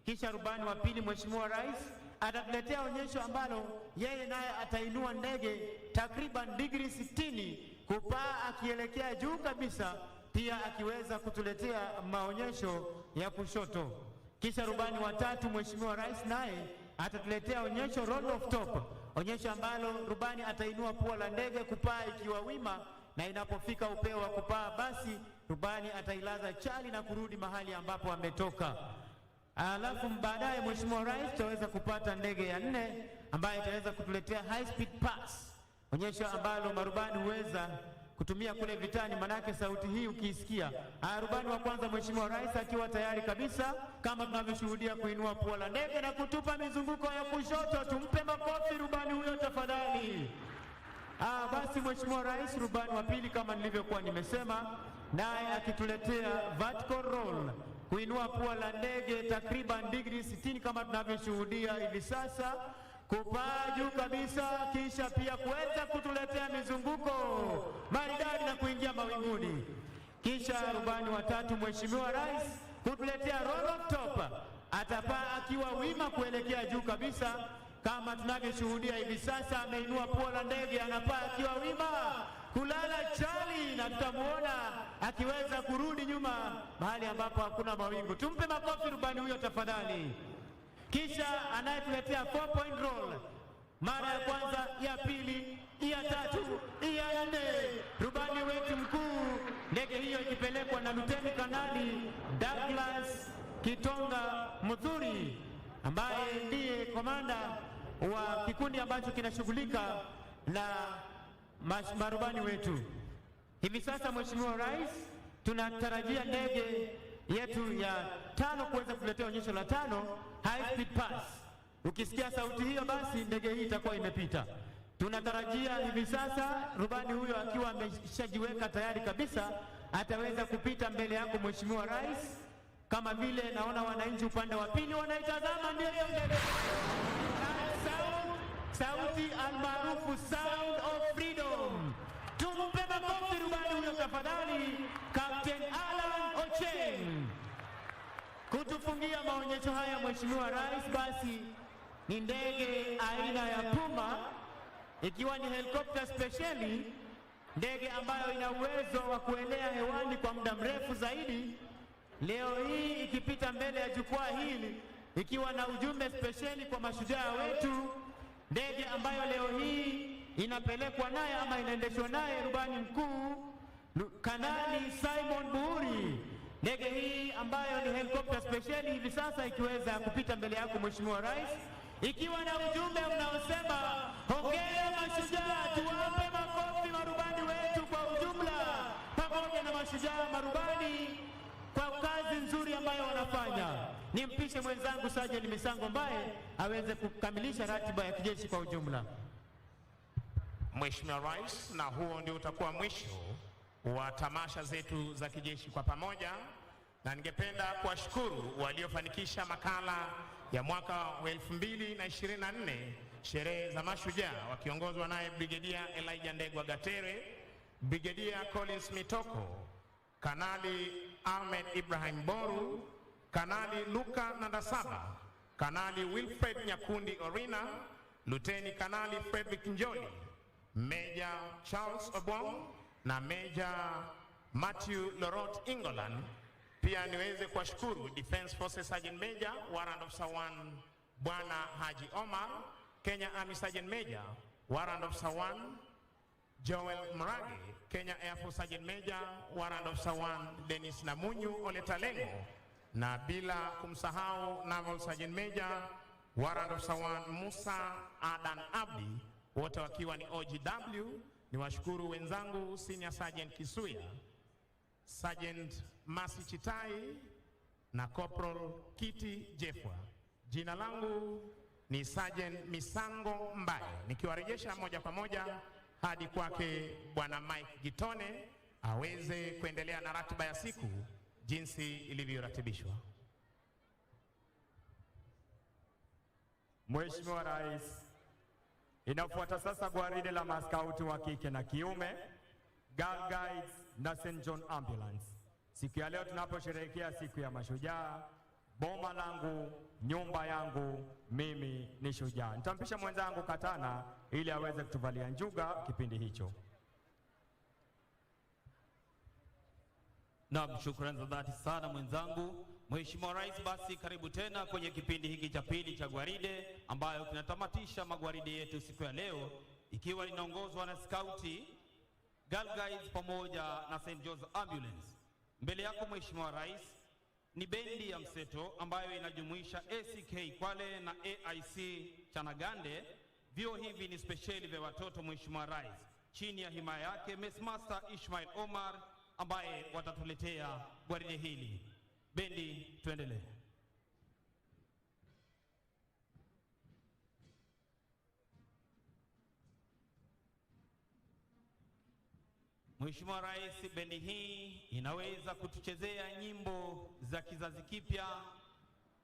I: Kisha rubani wa pili Mheshimiwa Rais atatuletea onyesho ambalo yeye naye atainua ndege takriban digrii 60 kupaa akielekea juu kabisa, pia akiweza kutuletea maonyesho ya kushoto. Kisha rubani wa tatu Mheshimiwa Rais naye atatuletea onyesho roll of top, onyesho ambalo rubani atainua pua la ndege kupaa ikiwa wima, na inapofika upeo wa kupaa basi rubani atailaza chali na kurudi mahali ambapo ametoka. Alafu baadaye Mheshimiwa Rais tutaweza kupata ndege ya 4 ambayo itaweza kutuletea high speed pass, onyesho ambalo marubani huweza kutumia kule vitani, manake sauti hii ukiisikia. Rubani wa kwanza Mheshimiwa Rais akiwa tayari kabisa, kama tunavyoshuhudia kuinua pua la ndege na kutupa mizunguko ya kushoto. Tumpe makofi rubani huyo tafadhali. Basi Mheshimiwa Rais, rubani wa pili kama nilivyokuwa nimesema, naye akituletea vertical roll, kuinua pua la ndege takriban digrii 60 kama tunavyoshuhudia hivi sasa, kupaa juu kabisa, kisha pia kuweza kutuletea mizunguko maridadi na kuingia mawinguni. Kisha rubani wa tatu Mheshimiwa Rais kutuletea roll of top, atapaa akiwa wima kuelekea juu kabisa kama tunavyoshuhudia hivi sasa. Ameinua pua la ndege, anapaa akiwa wima kulala chali, na tutamuona akiweza kurudi nyuma mahali ambapo hakuna mawingu. Tumpe makofi rubani huyo tafadhali. Kisha anayetuletea 4-point roll, mara ya kwanza, ya pili, ya tatu, ya 4, rubani wetu mkuu, ndege hiyo ikipelekwa na Luteni Kanali Douglas Kitonga Muthuri. ambaye ndiye komanda wa kikundi ambacho kinashughulika na marubani wetu. Hivi sasa Mheshimiwa Rais, tunatarajia ndege yetu ya 5 kuweza kuletea onyesho la 5 high speed pass. Ukisikia sauti hiyo, basi ndege hii itakuwa imepita. Tunatarajia hivi sasa rubani huyo akiwa ameshajiweka tayari kabisa ataweza kupita mbele yako Mheshimiwa Rais, kama vile naona wananchi upande wa pili wanaitazama. Ndio hiyo ndege, sauti almaarufu Sound of Freedom. Tumpe makofi rubani huyo tafadhali, Captain Alan Ocheng, kutufungia maonyesho haya Mheshimiwa Rais. Basi ni ndege aina ya Puma, ikiwa ni helikopta speciali, ndege ambayo ina uwezo wa kuelea hewani kwa muda mrefu zaidi. Leo hii ikipita mbele ya jukwaa hili ikiwa na ujumbe speciali kwa mashujaa wetu, ndege ambayo leo hii inapelekwa naye ama inaendeshwa naye rubani mkuu Kanali Simon Buhuri. Ndege hii ambayo ni helikopta speciali hivi sasa ikiweza kupita mbele yako Mheshimiwa Rais, ikiwa na ujumbe unaosema hongera mashujaa. Tuwape makofi marubani wetu kwa ujumla, pamoja na mashujaa marubani kwa kazi nzuri ambayo wanafanya. Nimpishe mwenzangu Sergeant Misango ambaye aweze kukamilisha ratiba ya kijeshi kwa ujumla.
E: Mheshimiwa Rais, na huo ndio utakuwa mwisho wa tamasha zetu za kijeshi kwa pamoja, na ningependa kuwashukuru waliofanikisha makala ya mwaka wa 2024 sherehe za mashujaa, wakiongozwa naye Brigedia Elijah Ndegwa Gatere, Brigedia Collins Mitoko, Kanali Ahmed Ibrahim Boru, Kanali Luka Nandasaba, Kanali Wilfred Nyakundi Orina, Luteni Kanali Frederick Njoli, Major Charles Obong na Major Matthew Lorot Ingolan. Pia niweze kuwashukuru Defense Forces Sergeant Major Warrant Officer 1 Bwana Haji Omar, Kenya Army Sergeant Major Warrant Officer 1 Joel Mrage, Kenya Air Force Sergeant Major Warrant Officer 1 Dennis Namunyu Oletalengo, na bila kumsahau Naval Sergeant Major Warrant Officer 1 Musa Adan Abdi, wote wakiwa ni OGW. Ni washukuru wenzangu Senior Sergeant Kisuya, Sergeant Masi Chitai na Corporal Kiti Jefwa. Jina langu ni Sergeant Misango Mbaye, nikiwarejesha moja kwa moja hadi kwake Bwana Mike Gitone aweze kuendelea na ratiba ya siku jinsi ilivyoratibishwa.
J: Mheshimiwa Rais, inafuata sasa gwaride la maskauti wa kike na kiume, Girl Guides na St. John Ambulance. Siku ya leo tunaposherehekea siku ya mashujaa, boma langu, nyumba yangu, mimi ni shujaa. Nitampisha mwenzangu Katana ili aweze kutuvalia njuga kipindi hicho.
K: Naam, shukrani za dhati sana mwenzangu. Mheshimiwa Rais, basi karibu tena kwenye kipindi hiki cha pili cha gwaride, ambayo kinatamatisha magwaride yetu siku ya leo, ikiwa linaongozwa na skauti, Girl Guides pamoja na St. John's Ambulance. Mbele yako Mheshimiwa Rais ni bendi ya mseto ambayo inajumuisha ACK Kwale na AIC Chanagande. Vyo hivi ni speciali vya watoto Mheshimiwa Rais, chini ya himaya yake Mess Master Ismail Omar ambaye watatuletea gwaride hili. Bendi, tuendelee. Mheshimiwa Rais, bendi hii inaweza kutuchezea nyimbo za kizazi kipya,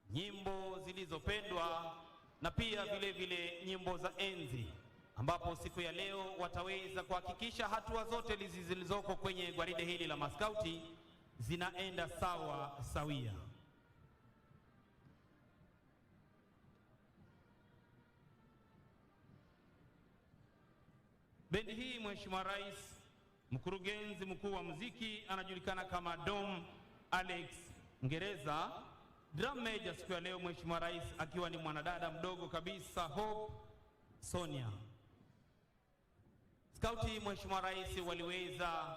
K: nyimbo zilizopendwa na pia vile vile nyimbo za enzi, ambapo siku ya leo wataweza kuhakikisha hatua zote zilizoko kwenye gwaride hili la maskauti zinaenda sawa sawia. Bendi hii Mheshimiwa Rais, mkurugenzi mkuu wa muziki anajulikana kama Dom Alex Ngereza. Drum major siku ya leo Mheshimiwa Rais akiwa ni mwanadada mdogo kabisa Hope Sonia. Skauti Mheshimiwa Rais waliweza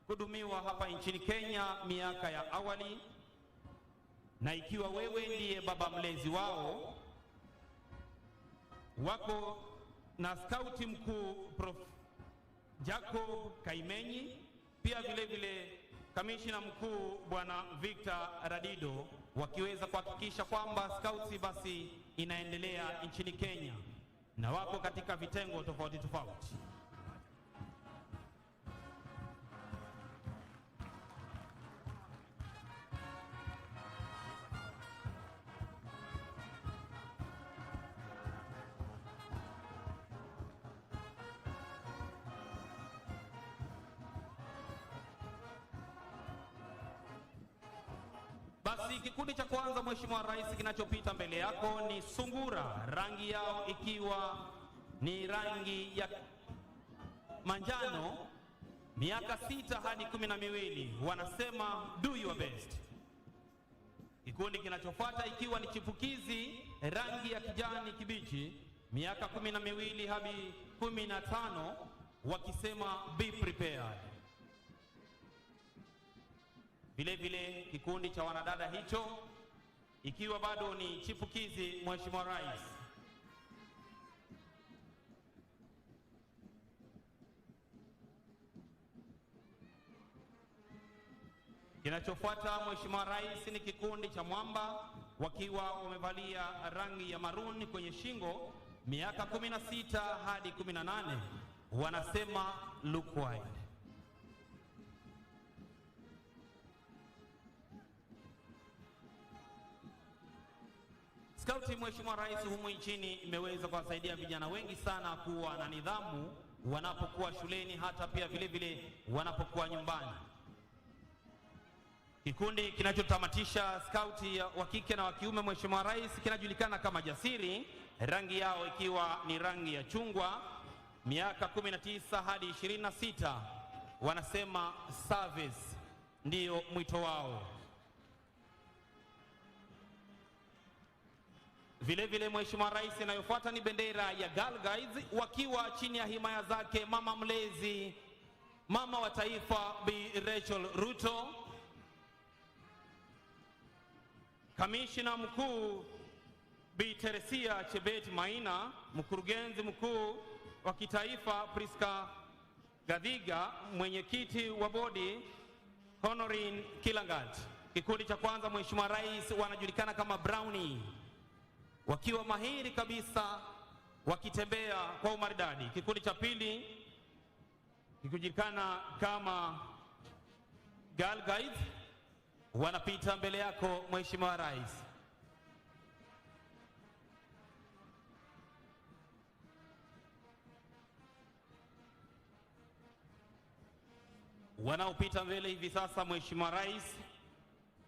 K: kudumiwa hapa nchini Kenya miaka ya awali, na ikiwa wewe ndiye baba mlezi wao, wako na skauti mkuu Prof. Jacob Kaimenyi, pia vile vile kamishina mkuu Bwana Victor Radido, wakiweza kuhakikisha kwamba skauti basi inaendelea nchini Kenya na wako katika vitengo tofauti tofauti. Basi kikundi cha kwanza Mheshimiwa Rais kinachopita mbele yako ni sungura, rangi yao ikiwa ni rangi ya manjano, miaka 6 hadi 12, wanasema do your best. Kikundi kinachofuata ikiwa ni chipukizi, rangi ya kijani kibichi, miaka 12 hadi 15, wakisema be prepared. Vile vile kikundi cha wanadada hicho ikiwa bado ni chipukizi Mheshimiwa Rais. Kinachofuata Mheshimiwa Rais ni kikundi cha mwamba wakiwa wamevalia rangi ya maroon kwenye shingo, miaka 16 hadi 18, wanasema look wide. Skauti Mheshimiwa Rais humu nchini imeweza kuwasaidia vijana wengi sana kuwa na nidhamu wanapokuwa shuleni, hata pia vile vile wanapokuwa nyumbani. Kikundi kinachotamatisha skauti wa kike na wa kiume Mheshimiwa Rais kinajulikana kama Jasiri, rangi yao ikiwa ni rangi ya chungwa, miaka 19 hadi 26, wanasema service ndiyo mwito wao. Vile vile Mheshimiwa Rais, inayofuata ni bendera ya Girl Guides wakiwa chini ya himaya zake mama mlezi, mama wa taifa Bi Rachel Ruto, kamishina mkuu Bi Teresia Chebet Maina, mkurugenzi mkuu wa kitaifa Priska Gadhiga, mwenyekiti wa bodi Honorin Kilangat. Kikundi cha kwanza Mheshimiwa Rais wanajulikana kama Brownie, wakiwa mahiri kabisa wakitembea kwa umaridadi. Kikundi cha pili kikijulikana kama Girl Guides wanapita mbele yako Mheshimiwa Rais. Wanaopita mbele hivi sasa Mheshimiwa Rais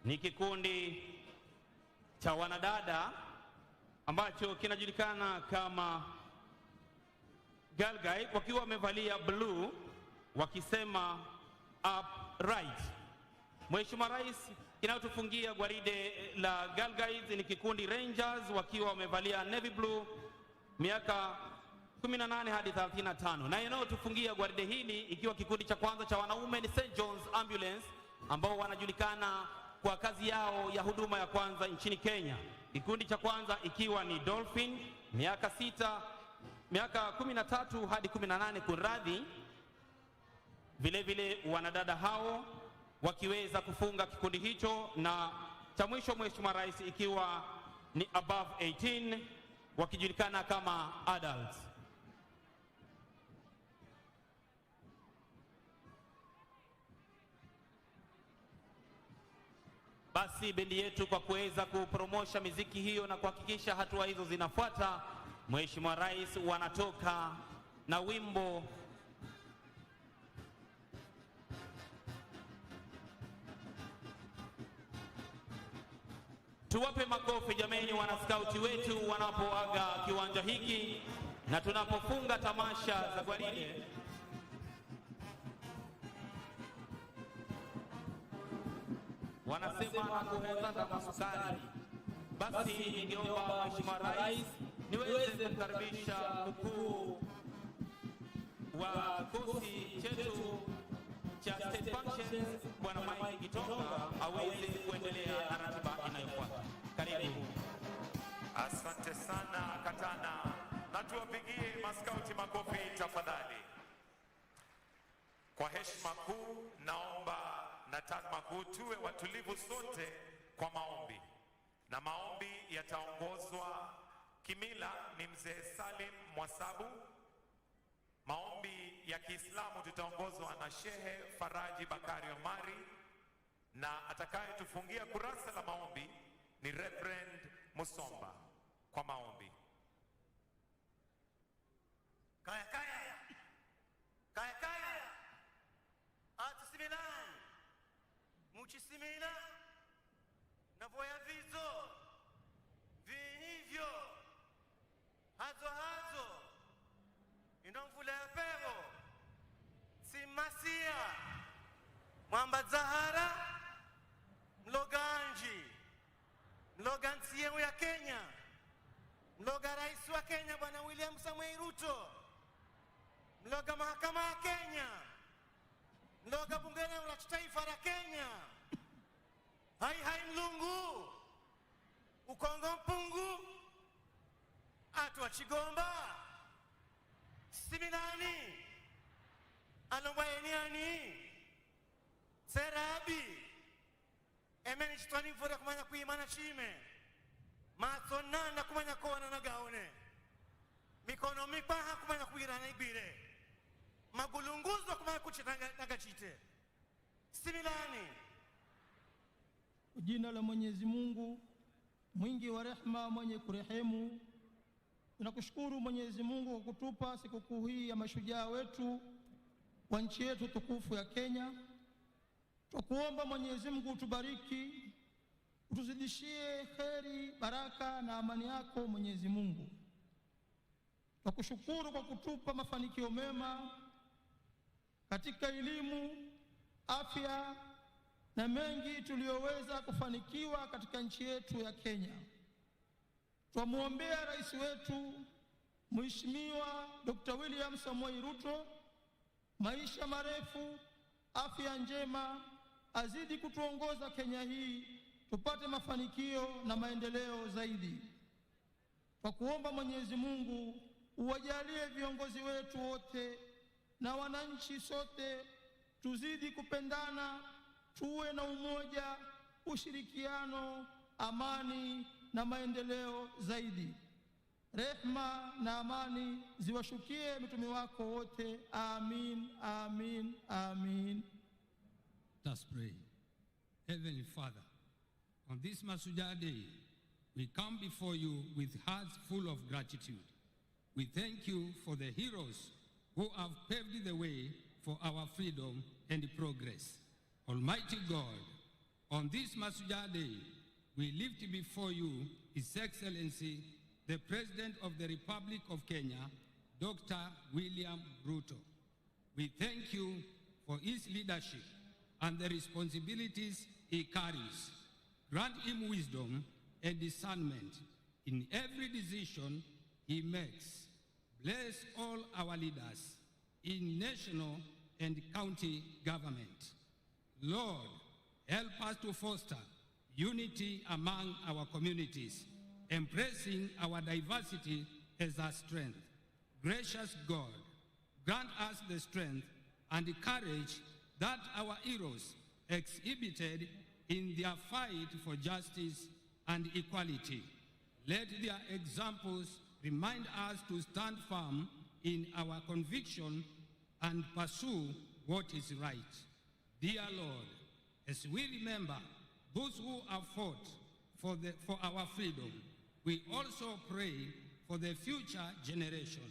K: ni kikundi cha wanadada ambacho kinajulikana kama Girl Guide, wakiwa wamevalia blue wakisema upright. Mheshimiwa Rais, kinachotufungia gwaride la Girl Guides ni kikundi Rangers wakiwa wamevalia navy blue, miaka 18 hadi 35, na inayotufungia gwaride hili ikiwa kikundi cha kwanza cha wanaume ni St. John's Ambulance ambao wanajulikana kwa kazi yao ya huduma ya kwanza nchini Kenya. Kikundi cha kwanza ikiwa ni Dolphin, miaka 13 hadi 18 kuradhi. Vile vile wanadada hao wakiweza kufunga kikundi hicho, na cha mwisho Mheshimiwa Rais ikiwa ni above 18 wakijulikana kama adults. Basi bendi yetu kwa kuweza kupromosha miziki hiyo na kuhakikisha hatua hizo zinafuata, Mheshimiwa Rais wanatoka na wimbo Tuwape makofi jameni wanaskauti wetu wanapoaga kiwanja hiki na tunapofunga tamasha za gwaride. Wanasema na kuhezana masukari. Basi ningeomba Mheshimiwa Rais niweze kumkaribisha mkuu wa kikosi chetu cha State Functions Bwana Mike Gitonga aweze kuendelea na ratiba inayofuata. Karibu.
J: Asante sana Katana.
E: na tuwapigie maskauti makofi tafadhali. Kwa heshima kuu, naomba na tazama kuu tuwe watulivu sote kwa maombi, na maombi yataongozwa kimila ni mzee Salim Mwasabu. Maombi ya Kiislamu tutaongozwa na Shehe Faraji Bakari Omari, na atakayetufungia kurasa la maombi ni Reverend Musomba kwa maombi.
L: Kaya atusimilani muchisimila na voya vizo vinivyo hazo inomvula ya pevo simasia mwamba Zahara mloganji mloga nchi yenu ya Kenya, mloga rais wa Kenya Bwana William Samoei Ruto, mloga mahakama ya Kenya, mloga bunge la taifa la Kenya, hai mlungu ukongo mpungu atu wa Chigomba similani alombaeniani serabi emeni chitwani mvura kumanya kuimana chime masonana kumanya kona na gaone mikono mipaha kumanya kuirana ibire magulunguzo kumanya kuchitanga chite similani.
M: Jina la Mwenyezi Mungu mwingi wa rehema mwenye kurehemu. Tunakushukuru Mwenyezi Mungu kwa kutupa sikukuu hii ya mashujaa wetu wa nchi yetu tukufu ya Kenya. Tukuomba Mwenyezi Mungu utubariki, utuzidishie kheri, baraka na amani yako Mwenyezi Mungu. Tukushukuru kwa kutupa mafanikio mema katika elimu, afya na mengi tuliyoweza kufanikiwa katika nchi yetu ya Kenya. Twamuombea rais wetu Mheshimiwa Dr. William Samoei Ruto maisha marefu, afya njema, azidi kutuongoza Kenya hii tupate mafanikio na maendeleo zaidi. Kwa kuomba Mwenyezi Mungu uwajalie viongozi wetu wote na wananchi sote tuzidi kupendana, tuwe na umoja, ushirikiano, amani na maendeleo zaidi. Rehma na amani ziwashukie mitume wako wote. Amin, amin, amin.
N: Let us pray. Heavenly Father, on this Mashujaa Day, we come before you with hearts full of gratitude. We thank you for the heroes who have paved the way for our freedom and progress. Almighty God, on this Mashujaa Day, we lift before you His Excellency, the President of the Republic of Kenya, Dr. William Ruto. We thank you for his leadership and the responsibilities he carries. Grant him wisdom and discernment in every decision he makes. Bless all our leaders in national and county government. Lord, help us to foster unity among our communities, embracing our diversity as our strength. Gracious God, grant us the strength and the courage that our heroes exhibited in their fight for justice and equality. Let their examples remind us to stand firm in our conviction and pursue what is right. Dear Lord, as we remember those who have fought for our freedom, we also pray for the future generation.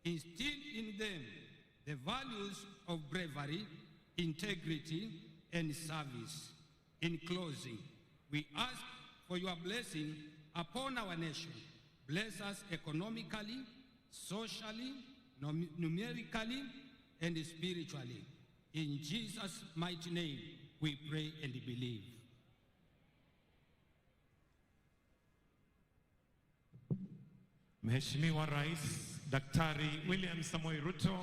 N: Instill in them the values of bravery, integrity, and service. In closing, we ask for your blessing upon our nation. Bless us economically, socially, numerically, and spiritually. In Jesus' mighty name, we pray and believe.
E: Mheshimiwa Rais Daktari William Samoei Ruto,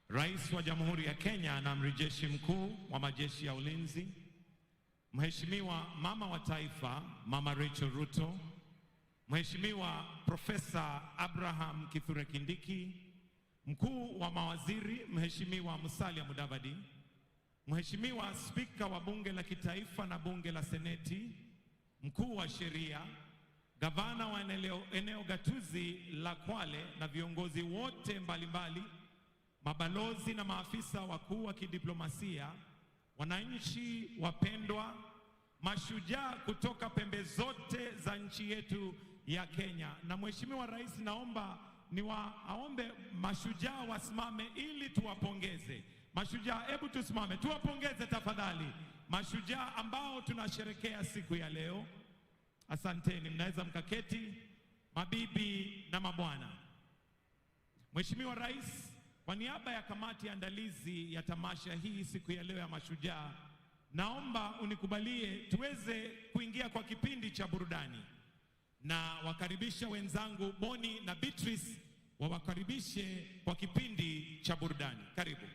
E: Rais wa Jamhuri ya Kenya na Amiri Jeshi Mkuu wa Majeshi ya Ulinzi, Mheshimiwa Mama wa Taifa, Mama Rachel Ruto, Mheshimiwa Profesa Abraham Kithure Kindiki, Mkuu wa Mawaziri Mheshimiwa Musalia Mudavadi, Mheshimiwa Spika wa Bunge la Kitaifa na Bunge la Seneti, Mkuu wa Sheria, Gavana wa eneo gatuzi la Kwale na viongozi wote mbalimbali, mabalozi na maafisa wakuu wa kidiplomasia, wananchi wapendwa, mashujaa kutoka pembe zote za nchi yetu ya Kenya. Na Mheshimiwa Rais, naomba aombe mashujaa wasimame ili tuwapongeze. Mashujaa, hebu tusimame tuwapongeze tafadhali mashujaa ambao tunasherekea siku ya leo. Asanteni, mnaweza mkaketi, mabibi na mabwana. Mheshimiwa Rais, kwa niaba ya kamati ya andalizi ya tamasha hii siku ya leo ya mashujaa, naomba unikubalie tuweze kuingia kwa kipindi cha burudani, na wakaribisha wenzangu Boni na Beatrice wawakaribishe kwa kipindi cha burudani. Karibu.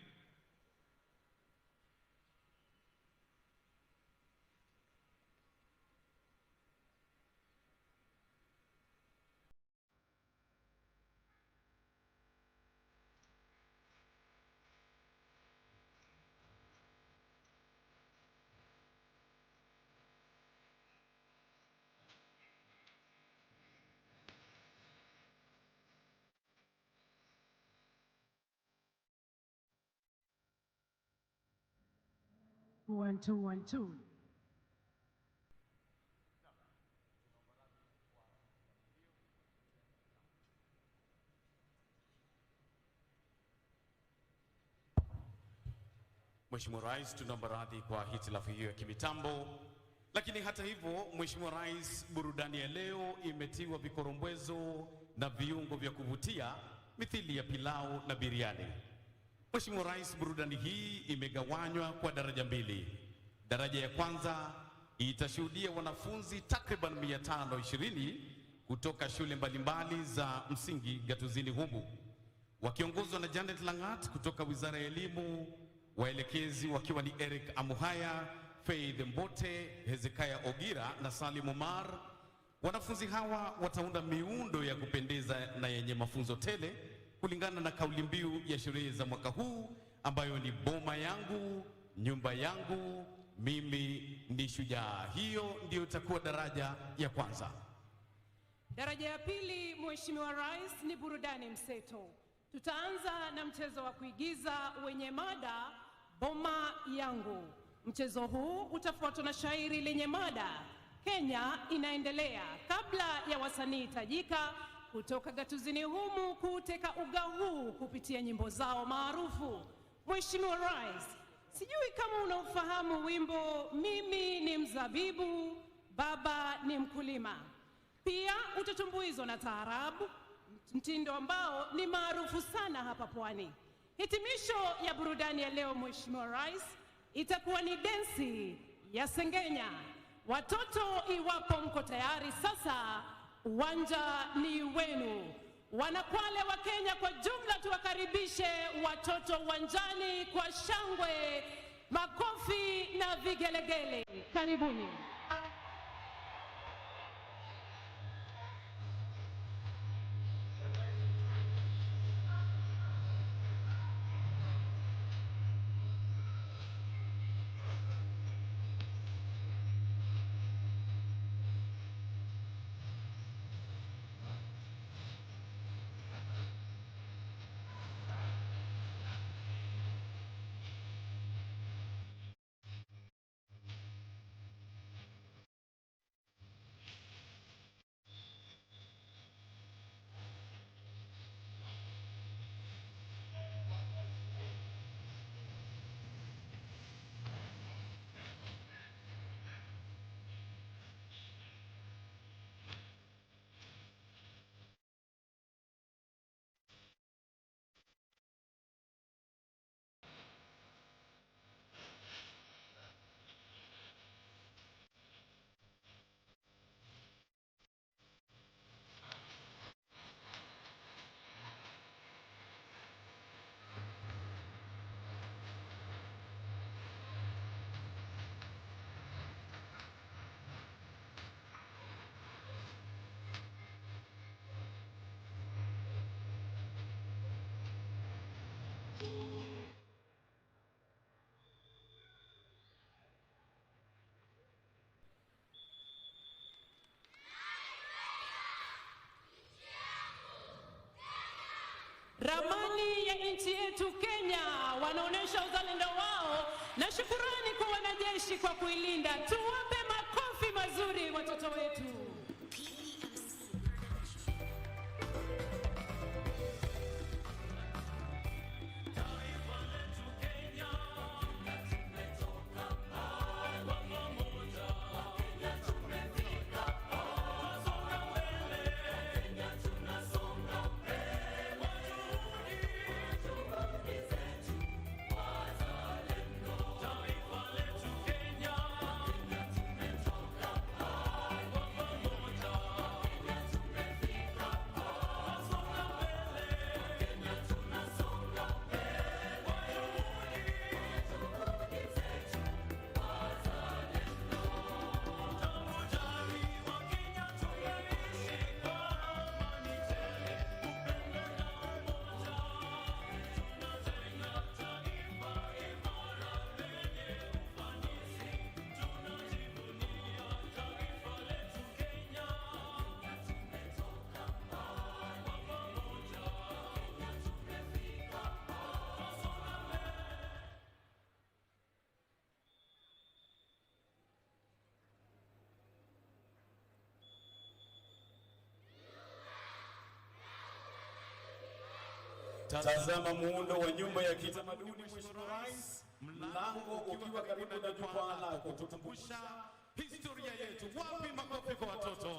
O: One, two, 1, 2.
P: Mheshimiwa Rais, tunaomba radhi kwa hitilafu hiyo ya kimitambo, lakini hata hivyo, Mheshimiwa Rais, burudani ya leo imetiwa vikorombwezo na viungo vya kuvutia mithili ya pilau na biriani. Mheshimiwa Rais, burudani hii imegawanywa kwa daraja mbili. Daraja ya kwanza itashuhudia wanafunzi takriban 520 kutoka shule mbalimbali za msingi gatuzini humu, wakiongozwa na Janet Langat kutoka Wizara ya Elimu, waelekezi wakiwa ni Eric Amuhaya, Faith Mbote, Hezekiah Ogira na Salim Omar. Wanafunzi hawa wataunda miundo ya kupendeza na yenye mafunzo tele kulingana na kauli mbiu ya sherehe za mwaka huu ambayo ni boma yangu, nyumba yangu, mimi ni shujaa. Hiyo ndio itakuwa daraja ya kwanza.
Q: Daraja ya pili, Mheshimiwa Rais, ni burudani mseto. Tutaanza na mchezo wa kuigiza wenye mada boma yangu. Mchezo huu utafuatwa na shairi lenye mada Kenya inaendelea, kabla ya wasanii tajika kutoka gatuzini humu kuteka uga huu kupitia nyimbo zao maarufu. Mheshimiwa Rais, sijui kama unaufahamu wimbo mimi ni mzabibu, baba ni mkulima. Pia utatumbuizwa na taarabu, mtindo ambao ni maarufu sana hapa Pwani. Hitimisho ya burudani ya leo, Mheshimiwa Rais, itakuwa ni densi ya Sengenya. Watoto, iwapo mko tayari sasa, uwanja ni wenu. Wanakwale wa Kenya kwa jumla, tuwakaribishe watoto uwanjani kwa shangwe, makofi na vigelegele. Karibuni. yetu Kenya wanaonesha uzalendo wao na shukurani kwa wanajeshi kwa kuilinda. Tuwape makofi mazuri watoto wetu.
P: Tazama muundo wa nyumba ya kitamaduni Mheshimiwa Rais, mlango ukiwa karibu na jukwaa lako kutukumbusha historia yetu. Wapi makofi kwa watoto?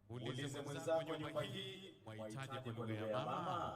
P: Ulize mwenzako nyumba hii wahitaji kulea mama.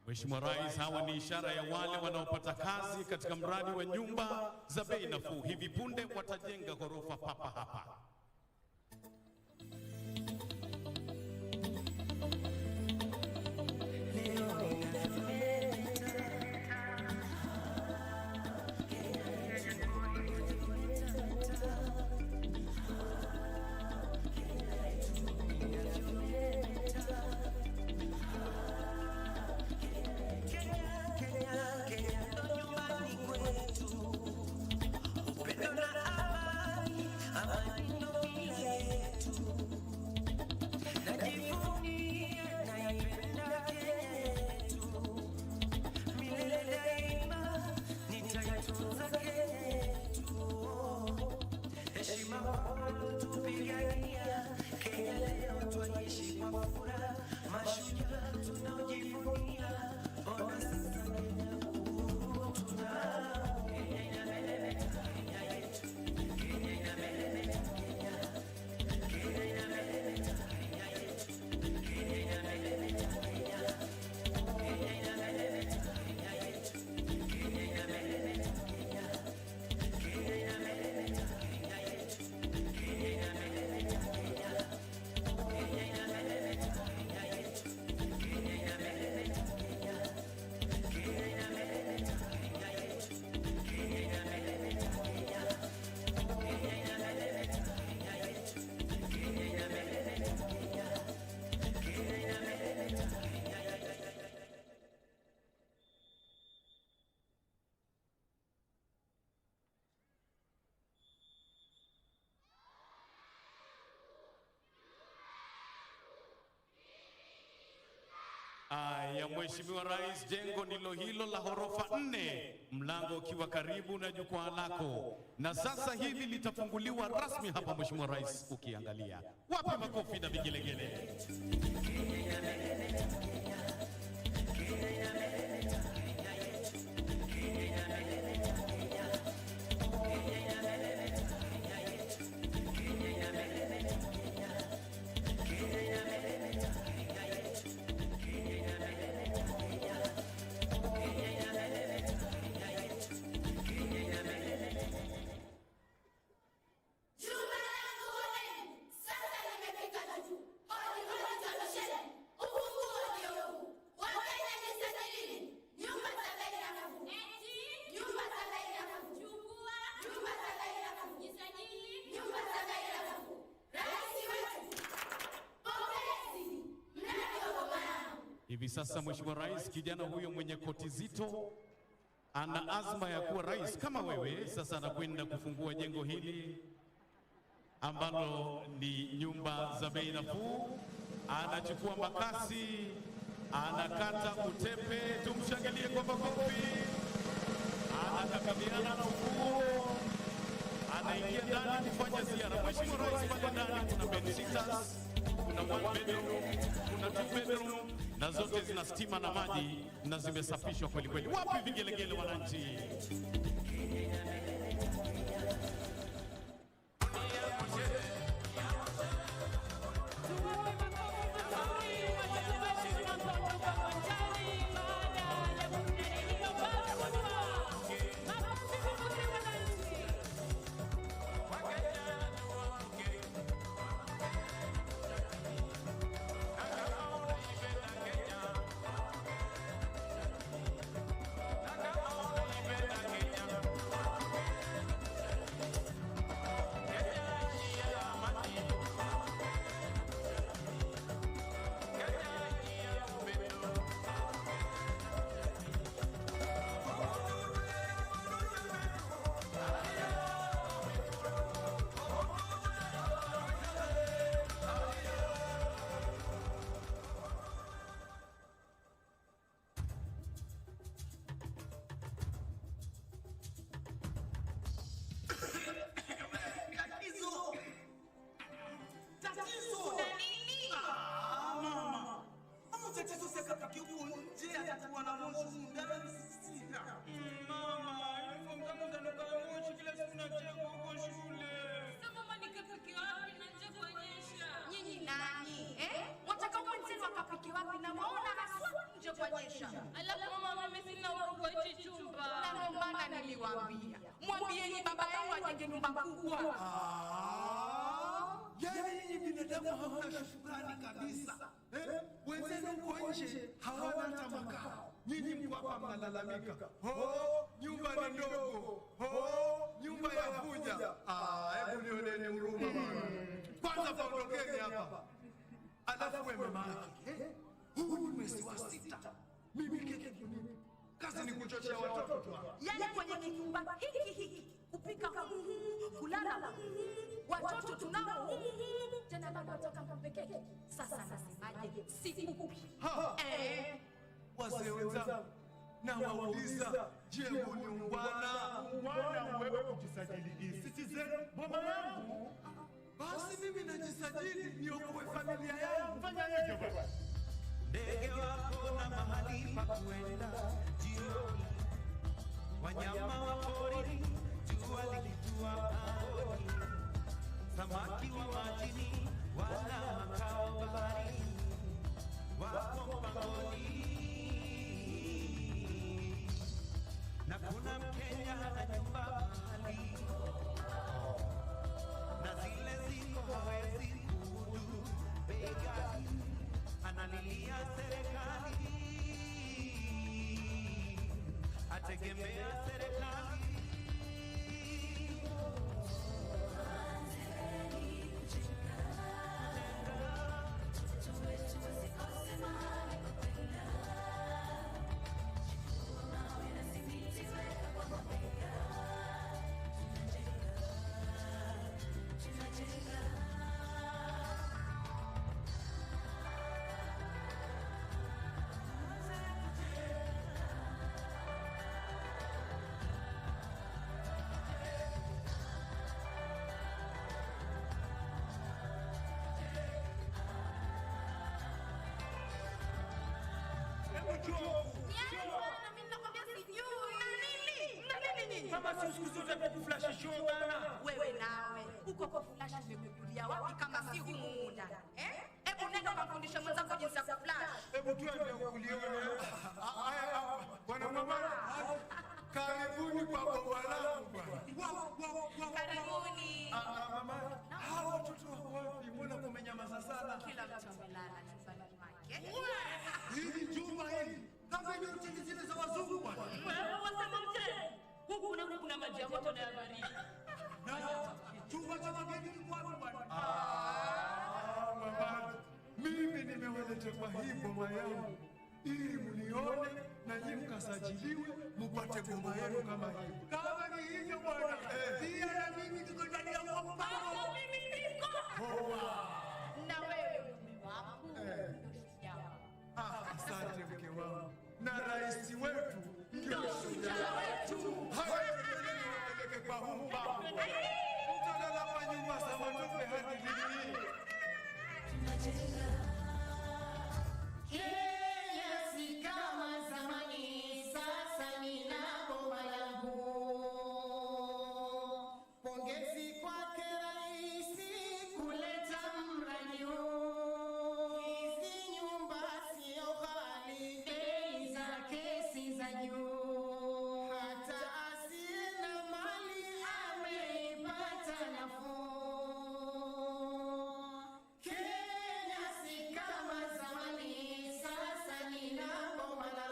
P: Mheshimiwa Rais, hawa ni ishara ya wale wanaopata kazi katika mradi wa nyumba za bei nafuu. Hivi punde watajenga ghorofa papa hapa. Ya Mheshimiwa Rais, jengo ndilo hilo la ghorofa 4, mlango ukiwa karibu na jukwaa lako, na sasa hivi litafunguliwa rasmi hapa. Mheshimiwa Rais, ukiangalia, wape makofi na vigelegele. Hivi sasa Mheshimiwa Rais, kijana huyo mwenye koti zito ana azma ya kuwa rais kama wewe. Sasa anakwenda kufungua jengo hili ambalo ni nyumba za bei nafuu. Anachukua makasi, anakata utepe, tumshangilie kwa makofi. Anakabiliana na ufunguo, anaingia ndani kufanya ziara. Mheshimiwa Rais, pale ndani kuna bedsitters, kuna 1 bedroom, kuna 2 bedroom, na zote zina stima na maji na zimesafishwa kweli kweli. Wapi vigelegele wananchi?
R: ili baba yenu ajenge nyumba kubwa.
S: Yaani nyinyi binadamu hamna shukrani kabisa. Wenzenu huko nje hawana hata makao. Nyinyi mko hapa mnalalamika. Nyumba ni ndogo. Nyumba ya kuja. Hebu nioneni huruma bwana. Kwanza paondokeni hapa. Alafu wewe mama yake. Huu ni mwezi wa 6. Mimi keke kunipi. Kazi ni kuchochea watoto tu hapa.
R: Yaani kwenye kinyumba hiki kupika kulala watoto tunao tena bado wataka mpekeke. Sasa nasemaje? Sikupi.
S: Wazee wenzangu na wauliza, je, ni ungwana wewe kujisajili Citizen boma yangu? Basi mimi najisajili niokoe familia yangu. Fanya hivyo bwana.
T: Ndege wako na mahali pa kuenda jioni, wanyama wa porini jua likitua pangoni, samaki wa majini wana makao baharini, wako mpangoni. Na kuna Mkenya hana nyumba mahali, na zile ziko hawezi kumudu bei ghali, analilia serikali, ategemea serikali.
R: Mama si siku zote kuflash show bana. Wewe nawe uko kwa flash zimekulia wapi kama si humu ndani? Hebu nenda kufundisha mwenzako jinsi ya kuflash.
S: Hebu tuende ukulione. Bwana mama, karibuni kwa baba langu bwana.
R: Karibuni.
S: Mama, hawa watoto wako wapi? Mbona kumenyamaza sana?
R: Kila mtu amelala nyumbani mwake.
S: Hili jumba hili kama ni hoteli zile za wazungu bwana.
R: Wewe wasema mzee. Huku kuna maji ya moto na ya baridi.
S: Chumba cha wageni ni wapi bwana? Mama, mimi nimewaleta kwa hii boma yangu ili mnione na nyinyi mkasajiliwe mpate boma yenu kama hii. Kama ni hivyo bwana, pia na mimi niko ndani ya boma.
R: Baba mimi niko. Na wewe mume wangu.
S: Asante mke wangu. Na rais wetu ndio shujaa wetu. Peleke kwa humba. Mtalala kwa nyumba za matope hadi lini?
T: Kenya si kama zamani, sasa nina boma langu. Pongezi kwake rais kuleta mradi huu. Hizi nyumba sio ghali, bei zake si za juu. Hata asiye na mali ameipata nafuu. Kenya si kama zamani, sasa nina boma langu.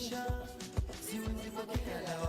U: maisha, siwezi pokea lawama.